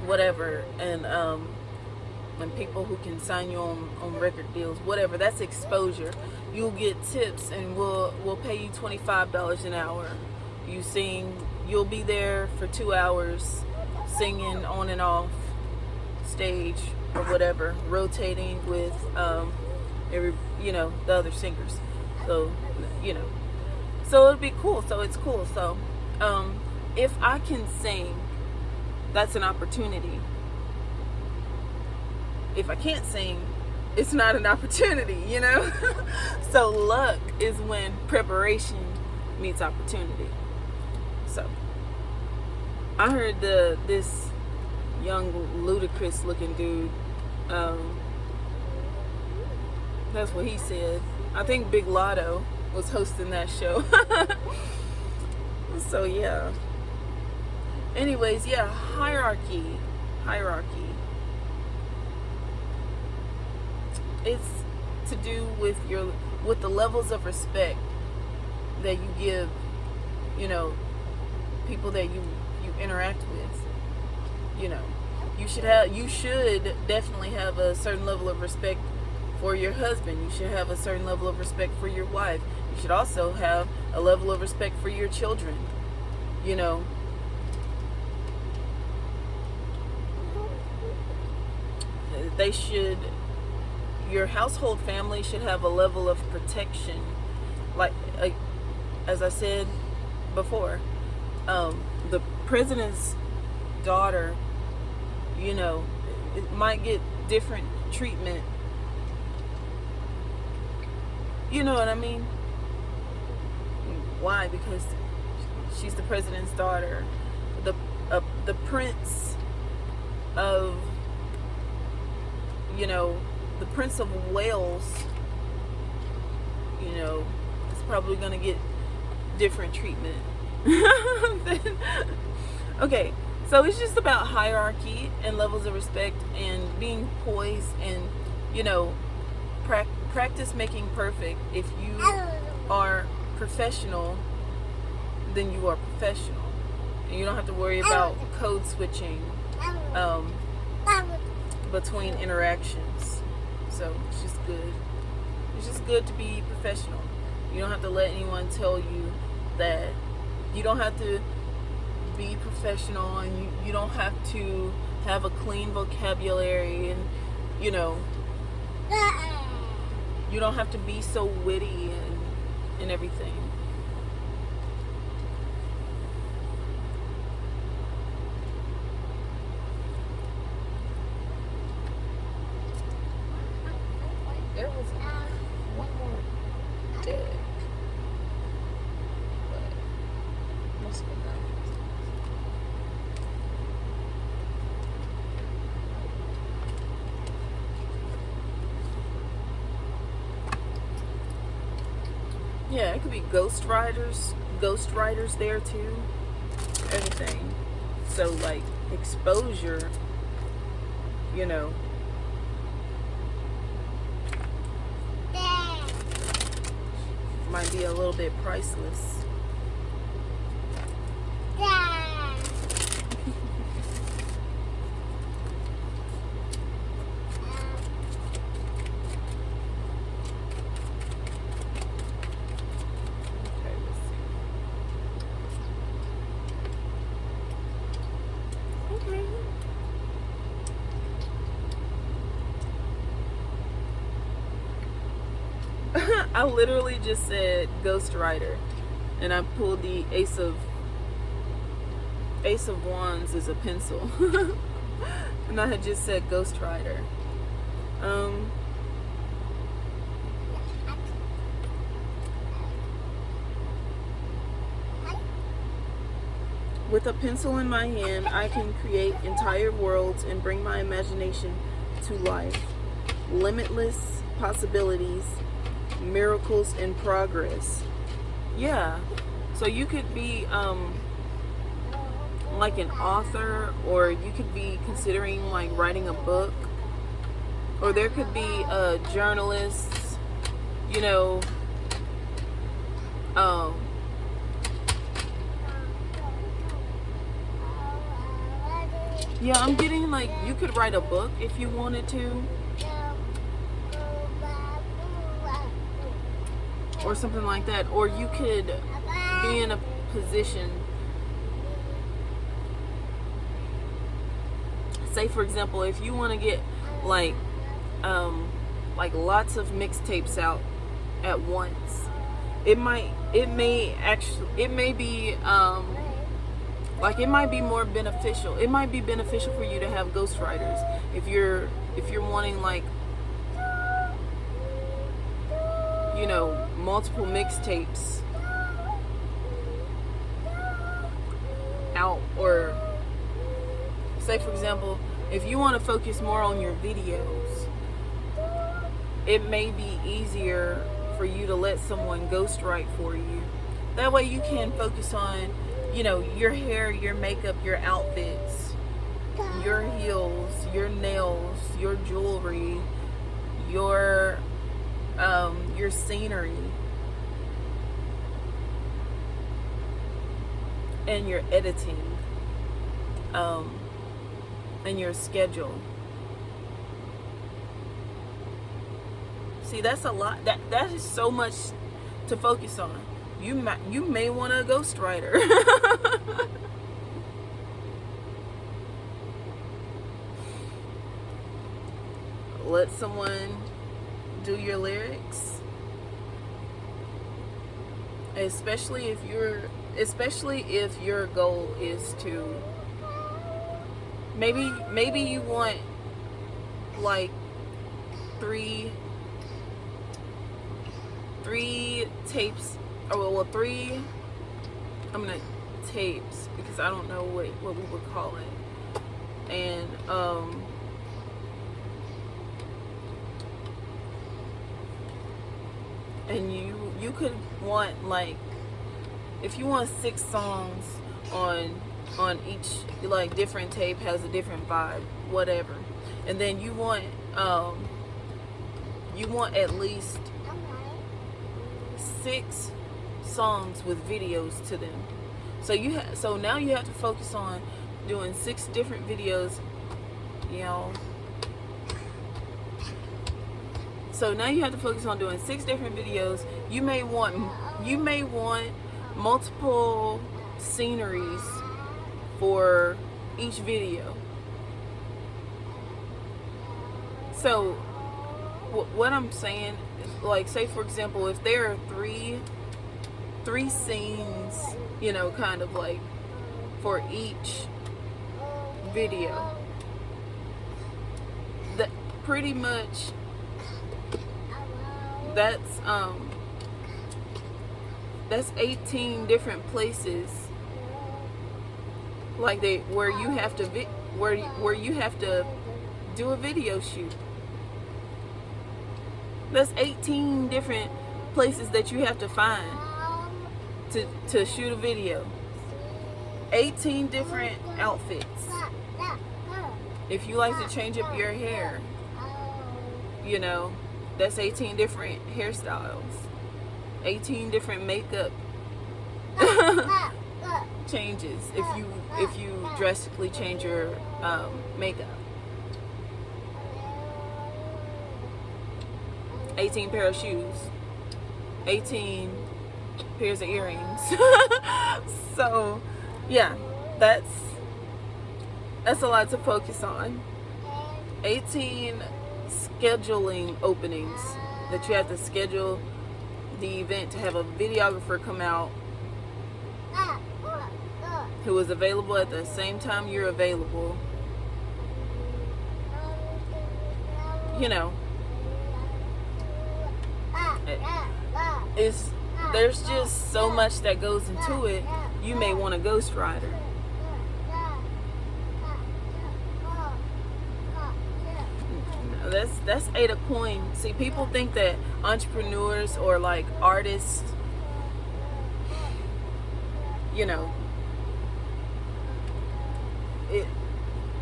whatever, and people who can sign you on record deals, whatever. That's exposure. You'll get tips, and we'll pay you $25 an hour. You sing, you'll be there for 2 hours singing on and off stage or whatever, rotating with every, you know, the other singers. So, you know, so it'll be cool. So it's cool. So if I can sing, that's an opportunity. If I can't sing, it's not an opportunity, you know. So luck is when preparation meets opportunity. So I heard this young ludicrous looking dude, that's what he said. I think Big Lotto was hosting that show. So yeah, anyways, yeah, hierarchy. It's to do with the levels of respect that you give, you know, people that you interact with. You know, you should definitely have a certain level of respect for your husband. You should have a certain level of respect for your wife. You should also have a level of respect for your children. You know, your household family should have a level of protection. Like, as I said before, the president's daughter, you know, it might get different treatment. You know what I mean? Why? Because she's the president's daughter. The prince of, you know, the Prince of Wales, you know, is probably going to get different treatment. Okay, so it's just about hierarchy and levels of respect and being poised, and, you know, practice making perfect. If you are professional, then you are professional. And you don't have to worry about code switching between interactions. So it's just good. It's just good to be professional. You don't have to let anyone tell you that. You don't have to be professional, and you don't have to have a clean vocabulary, and, you know, you don't have to be so witty and everything. There was one more deck, but must have been that. Yeah, it could be ghost riders there too. Everything. So, like, exposure, you know, might be a little bit priceless. I literally just said Ghost Rider, and I pulled the Ace of Wands as a pencil, and I had just said Ghost Rider. With a pencil in my hand, I can create entire worlds and bring my imagination to life. Limitless possibilities, miracles in progress. Yeah. So you could be like an author, or you could be considering like writing a book, or there could be journalists, you know, yeah, I'm getting like you could write a book if you wanted to, or something like that, or you could be in a position, say for example, if you want to get like lots of mixtapes out at once, it may be like it might be more beneficial. It might be beneficial for you to have ghostwriters if you're wanting like, you know, multiple mixtapes out. Or say for example, if you want to focus more on your videos, it may be easier for you to let someone ghostwrite for you. That way you can focus on, you know, your hair, your makeup, your outfits, your heels, your nails, your jewelry, your scenery, and your editing, and your schedule. See, that's a lot. That is so much to focus on. You may want a ghostwriter. Let someone do your lyrics, especially if your goal is to maybe you want like three tapes, or well, three, I'm gonna tapes because I don't know what we would call it, and you could want, like, if you want 6 songs on each, like, different tape has a different vibe, whatever, and then you want at least 6 songs with videos to them. So now you have to focus on doing 6 different videos, you know. So now you have to focus on doing 6 different videos. You may want multiple sceneries for each video. So what I'm saying is, like, say for example, if there are three scenes, you know, kind of like for each video, that pretty much that's 18 different places, like where you have to do a video shoot. That's 18 different places that you have to find to shoot a video. 18 different outfits. If you like to change up your hair, you know, that's 18 different hairstyles. 18 different makeup changes if you drastically change your makeup. 18 pair of shoes. 18 pairs of earrings. So yeah, that's a lot to focus on. 18 scheduling openings that you have to schedule the event to have a videographer come out who is available at the same time you're available. You know, there's just so much that goes into it. You may want a ghostwriter. that's 8 of coins. See, people think that entrepreneurs or like artists, you know,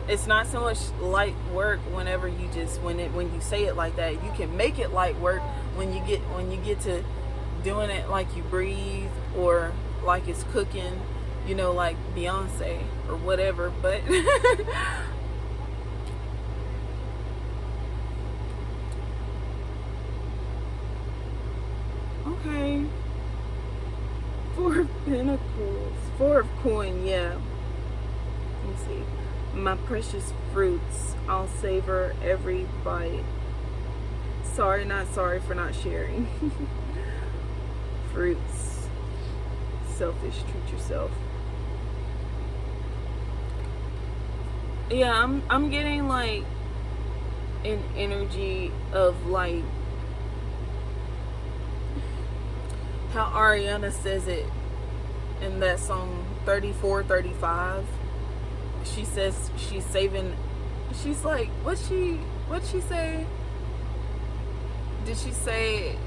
it's not so much light work whenever you just when you say it like that. You can make it light work when you get to doing it like you breathe, or like it's cooking, you know, like Beyonce or whatever. But okay, 4 of Pentacles, 4 of coin, yeah. Let me see. My precious fruits, I'll savor every bite. Sorry, not sorry for not sharing. Fruits. Selfish, treat yourself. Yeah, I'm getting like an energy of like how Ariana says it in that song 3435. She says she's saving, she's like, what'd she say? Did she say,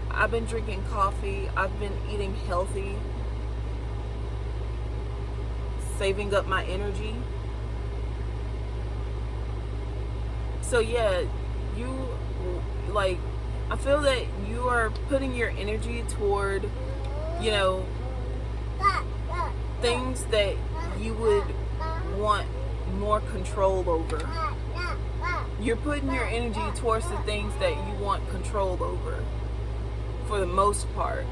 I've been drinking coffee, I've been eating healthy, saving up my energy? So yeah, you, like, I feel that you are putting your energy toward, you know, things that you would want more control over. You're putting your energy towards the things that you want control over, for the most part.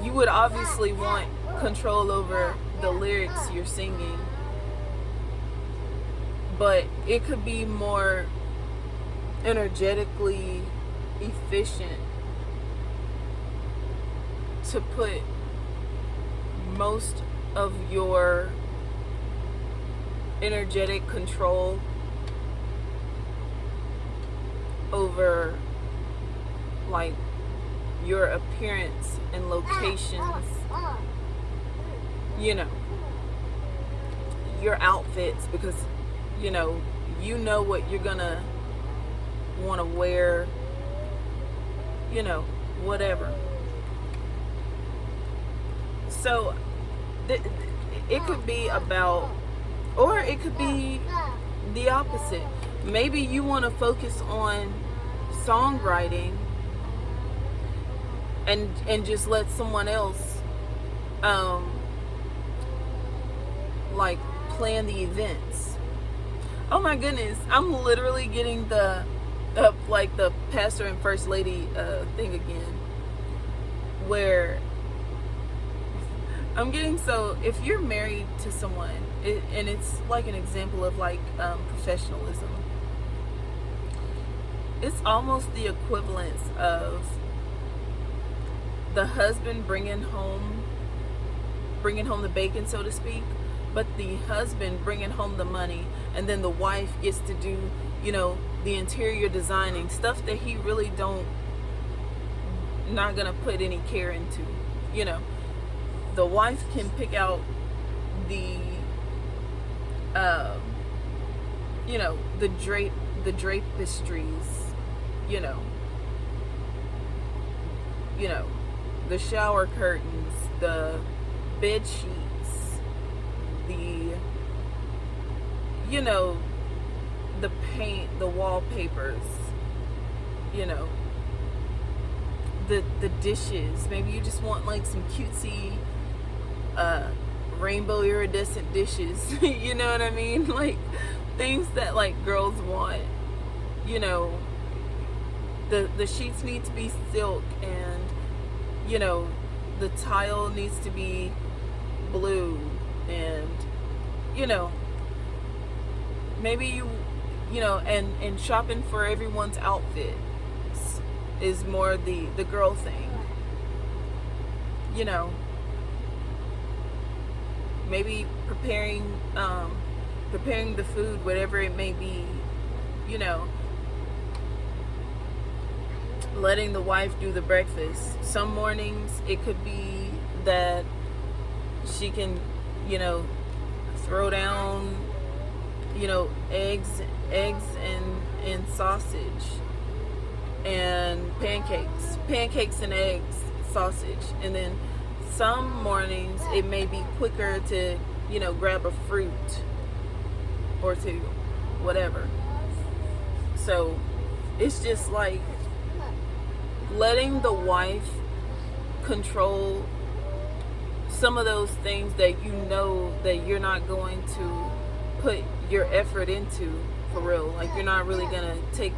You would obviously want control over the lyrics you're singing, but it could be more energetically efficient to put most of your energetic control over like your appearance and locations, you know, your outfits, because you know what you're gonna want to wear, you know, whatever. So it could be about, or it could be the opposite. Maybe you want to focus on songwriting and just let someone else like plan the events. Oh my goodness, I'm literally getting the like the pastor and first lady thing again, where I'm getting, so if you're married to someone, and it's like an example of like professionalism, it's almost the equivalence of the husband bringing home the bacon, so to speak, but the husband bringing home the money, and then the wife gets to do, you know, the interior designing, stuff that he really not gonna put any care into, you know. The wife can pick out the you know, the drapestries, you know, the shower curtains, the bed sheets, the, you know, the paint, the wallpapers, you know, the dishes. Maybe you just want like some cutesy rainbow iridescent dishes. You know what I mean? Like things that like girls want, you know. The sheets need to be silk, and you know, the tile needs to be blue, and you know, maybe you know, and shopping for everyone's outfits is more the girl thing, you know. Maybe preparing the food, whatever it may be, you know, letting the wife do the breakfast. Some mornings it could be that she can, you know, throw down eggs and sausage and pancakes and eggs, sausage. And then some mornings it may be quicker to, grab a fruit or to whatever. So it's just like letting the wife control some of those things that that you're not going to put your effort into for real. Like you're not really gonna take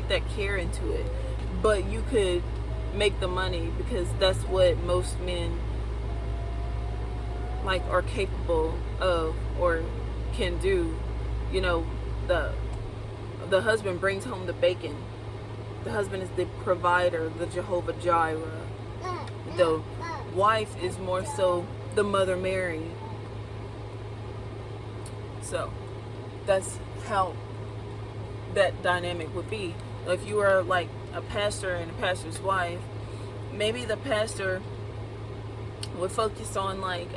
that care into it, but you could make the money because that's what most men like are capable of or can do. The husband brings home the bacon. The husband is the provider, the Jehovah Jireh. The wife is more so the Mother Mary. So that's how that dynamic would be. If you are like a pastor and a pastor's wife, maybe the pastor would focus on like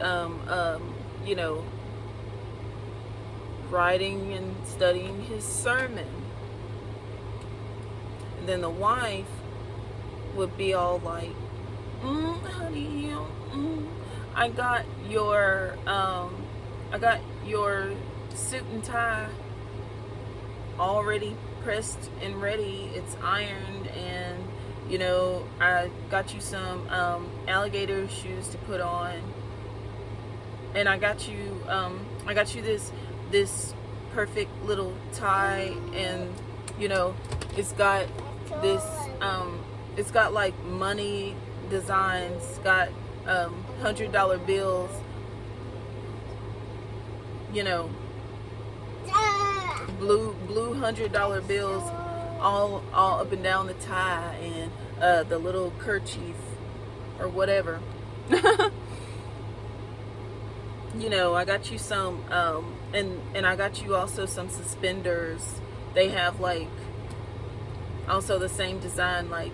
writing and studying his sermon. And then the wife would be all like, honey, I got your suit and tie already pressed and ready. It's ironed, and I got you some alligator shoes to put on, and I got you this perfect little tie, and it's got this it's got like money designs, it's got $100 bills, blue $100 bills all up and down the tie, and the little kerchief or whatever. I got you some and I got you also some suspenders. They have like also the same design, like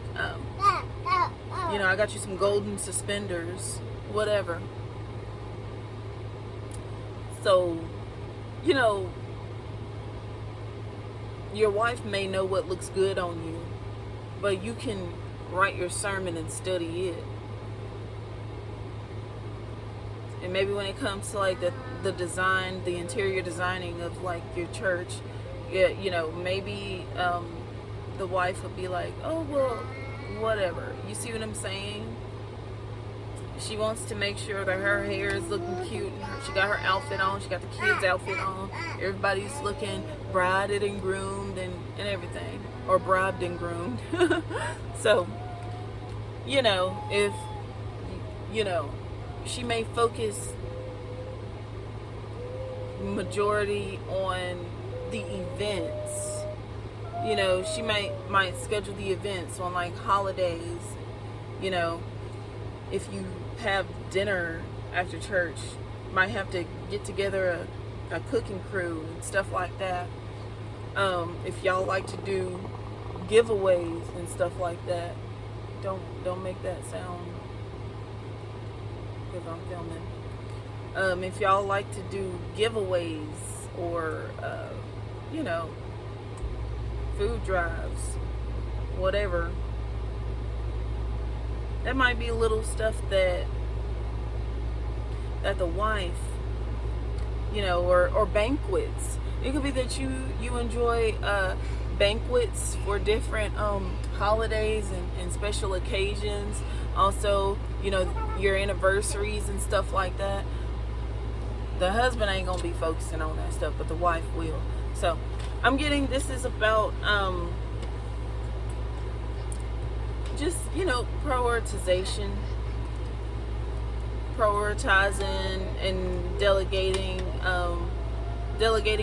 I got you some golden suspenders, whatever. So your wife may know what looks good on you, but you can write your sermon and study it. And maybe when it comes to like the design, the interior designing of like your church, maybe the wife would be like, oh well, whatever. You see what I'm saying? She wants to make sure that her hair is looking cute, and she got her outfit on, she got the kids' outfit on, everybody's looking brided and groomed and everything, or bribed and groomed. So if she may focus majority on the events. She might schedule the events on like holidays. If you have dinner after church, might have to get together a cooking crew and stuff like that. If y'all like to do giveaways and stuff like that, don't make that sound if I'm filming. If y'all like to do giveaways or food drives, whatever, that might be little stuff that the wife, or banquets. It could be that you enjoy banquets for different holidays and special occasions. Also, your anniversaries and stuff like that. The husband ain't gonna be focusing on that stuff, but the wife will. So this is about just prioritizing and delegating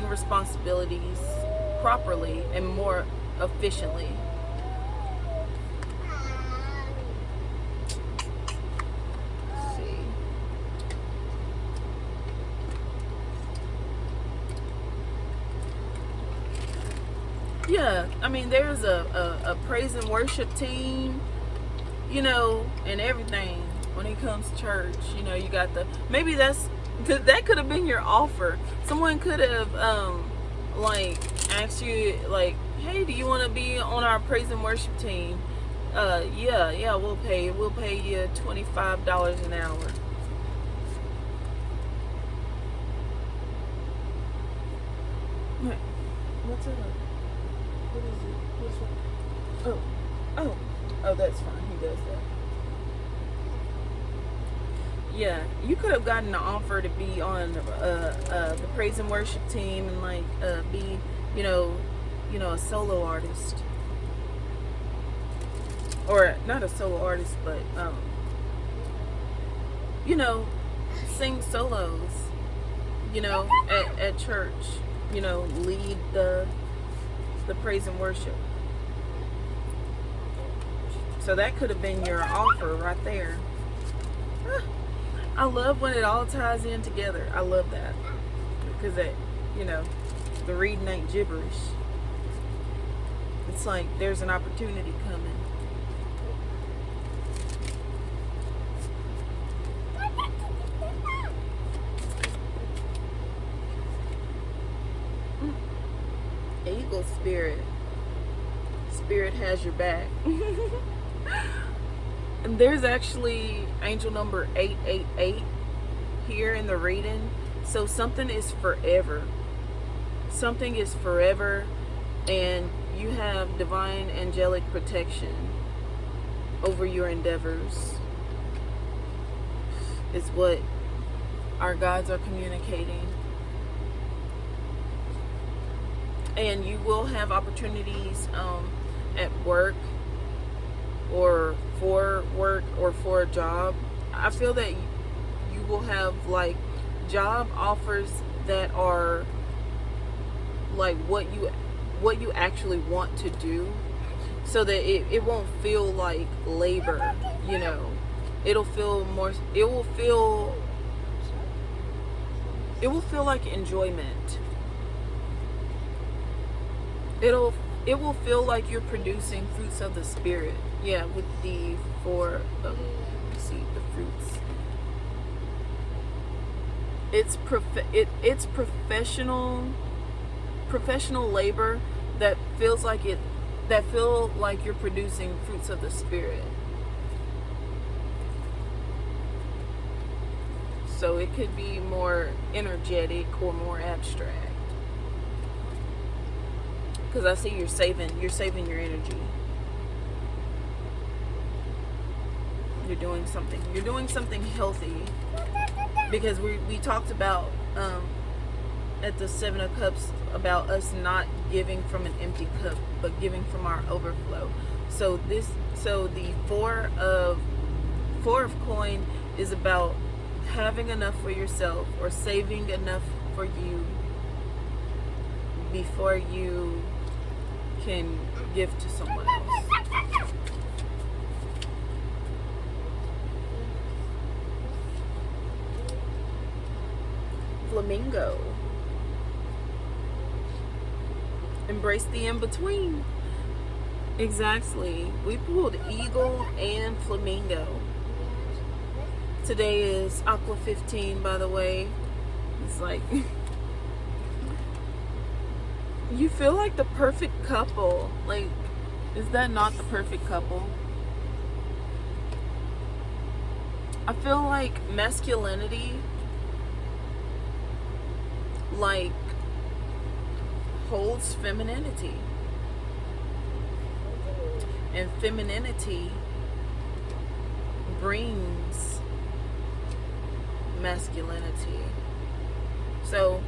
responsibilities properly and more efficiently. Let's see. Yeah, there's a praise and worship team, and everything when it comes to church. You got that could have been your offer. Someone could have like ask you like, hey, do you want to be on our praise and worship team? Yeah, we'll pay you $25 an hour. What's up? What is it? What's up? Oh, that's fine. He does that. Yeah, you could have gotten an offer to be on the praise and worship team and like be, a solo artist, or not a solo artist, but sing solos, at church, lead the praise and worship. So that could have been your offer right there. I love when it all ties in together. I love that. Because the reading ain't gibberish. It's like there's an opportunity coming. Eagle spirit. Spirit has your back. And there's actually angel number 888 here in the reading. So something is forever. Something is forever, and you have divine angelic protection over your endeavors. Is what our guides are communicating. And you will have opportunities at work, or for work, or for a job. I feel that you will have like job offers that are like what you actually want to do, so that it won't feel like labor. It'll feel like enjoyment. It will feel like you're producing fruits of the spirit. Yeah, with the the fruits. It's professional labor that feel like you're producing fruits of the spirit. So it could be more energetic or more abstract. Because I see you're saving your energy. You're doing something healthy. Because we talked about at the 7 of Cups about us not giving from an empty cup, but giving from our overflow. So the four of coin is about having enough for yourself, or saving enough for you before you can give to someone else. Flamingo. Embrace the in-between. Exactly. We pulled eagle and flamingo. Today is Aqua 15, by the way. It's like you feel like the perfect couple. Like, is that not the perfect couple? I feel like masculinity like holds femininity, and femininity brings masculinity. So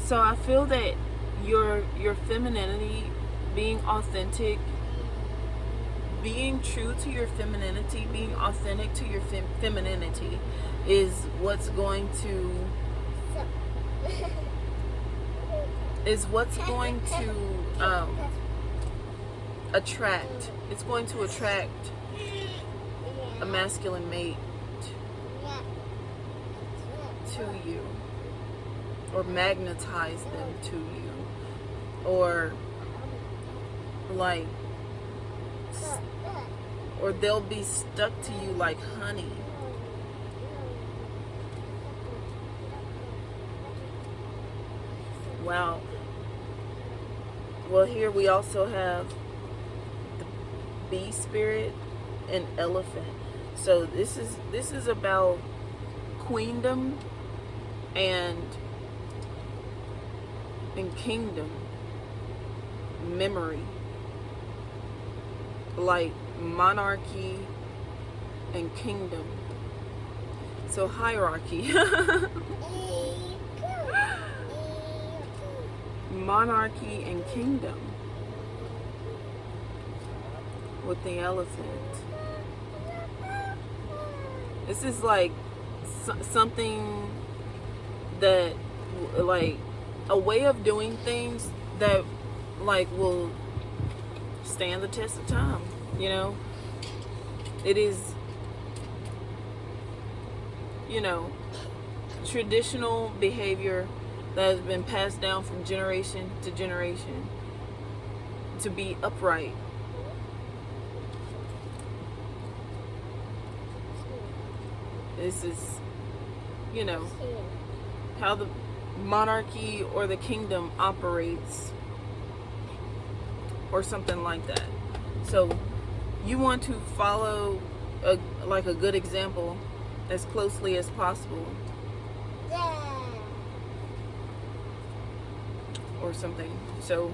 I feel that your femininity, being authentic, being true to your femininity, being authentic to your femininity is what's going to attract. It's going to attract a masculine mate to you, or magnetize them to you, or like, or they'll be stuck to you like honey. Wow. Well, here we also have the bee spirit and elephant. So this is about queendom and kingdom, memory, like monarchy and kingdom. So hierarchy. Monarchy and kingdom with the elephant. This is like something that, like, a way of doing things that, like, will stand the test of time, you know? It is, you know, traditional behavior that has been passed down from generation to generation to be upright. This is, you know, how the monarchy or the kingdom operates, or something like that. So you want to follow a good example as closely as possible. Or something. So,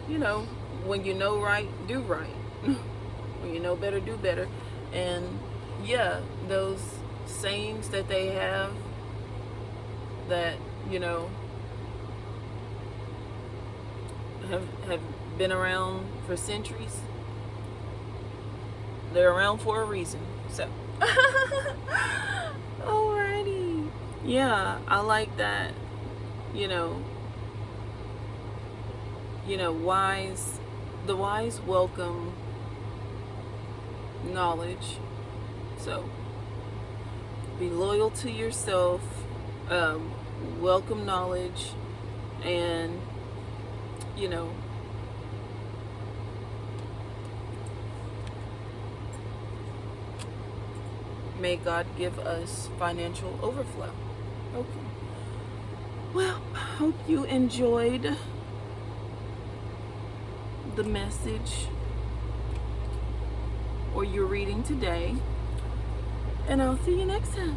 you know, when you know right, do right. When you know better, do better. And yeah, those sayings that they have that, you know, have been around for centuries, they're around for a reason. So alrighty. Yeah, I like that. You know, the wise welcome knowledge. So be loyal to yourself, welcome knowledge, and, you know, may God give us financial overflow. Okay. Well, hope you enjoyed the message or your reading today, and I'll see you next time.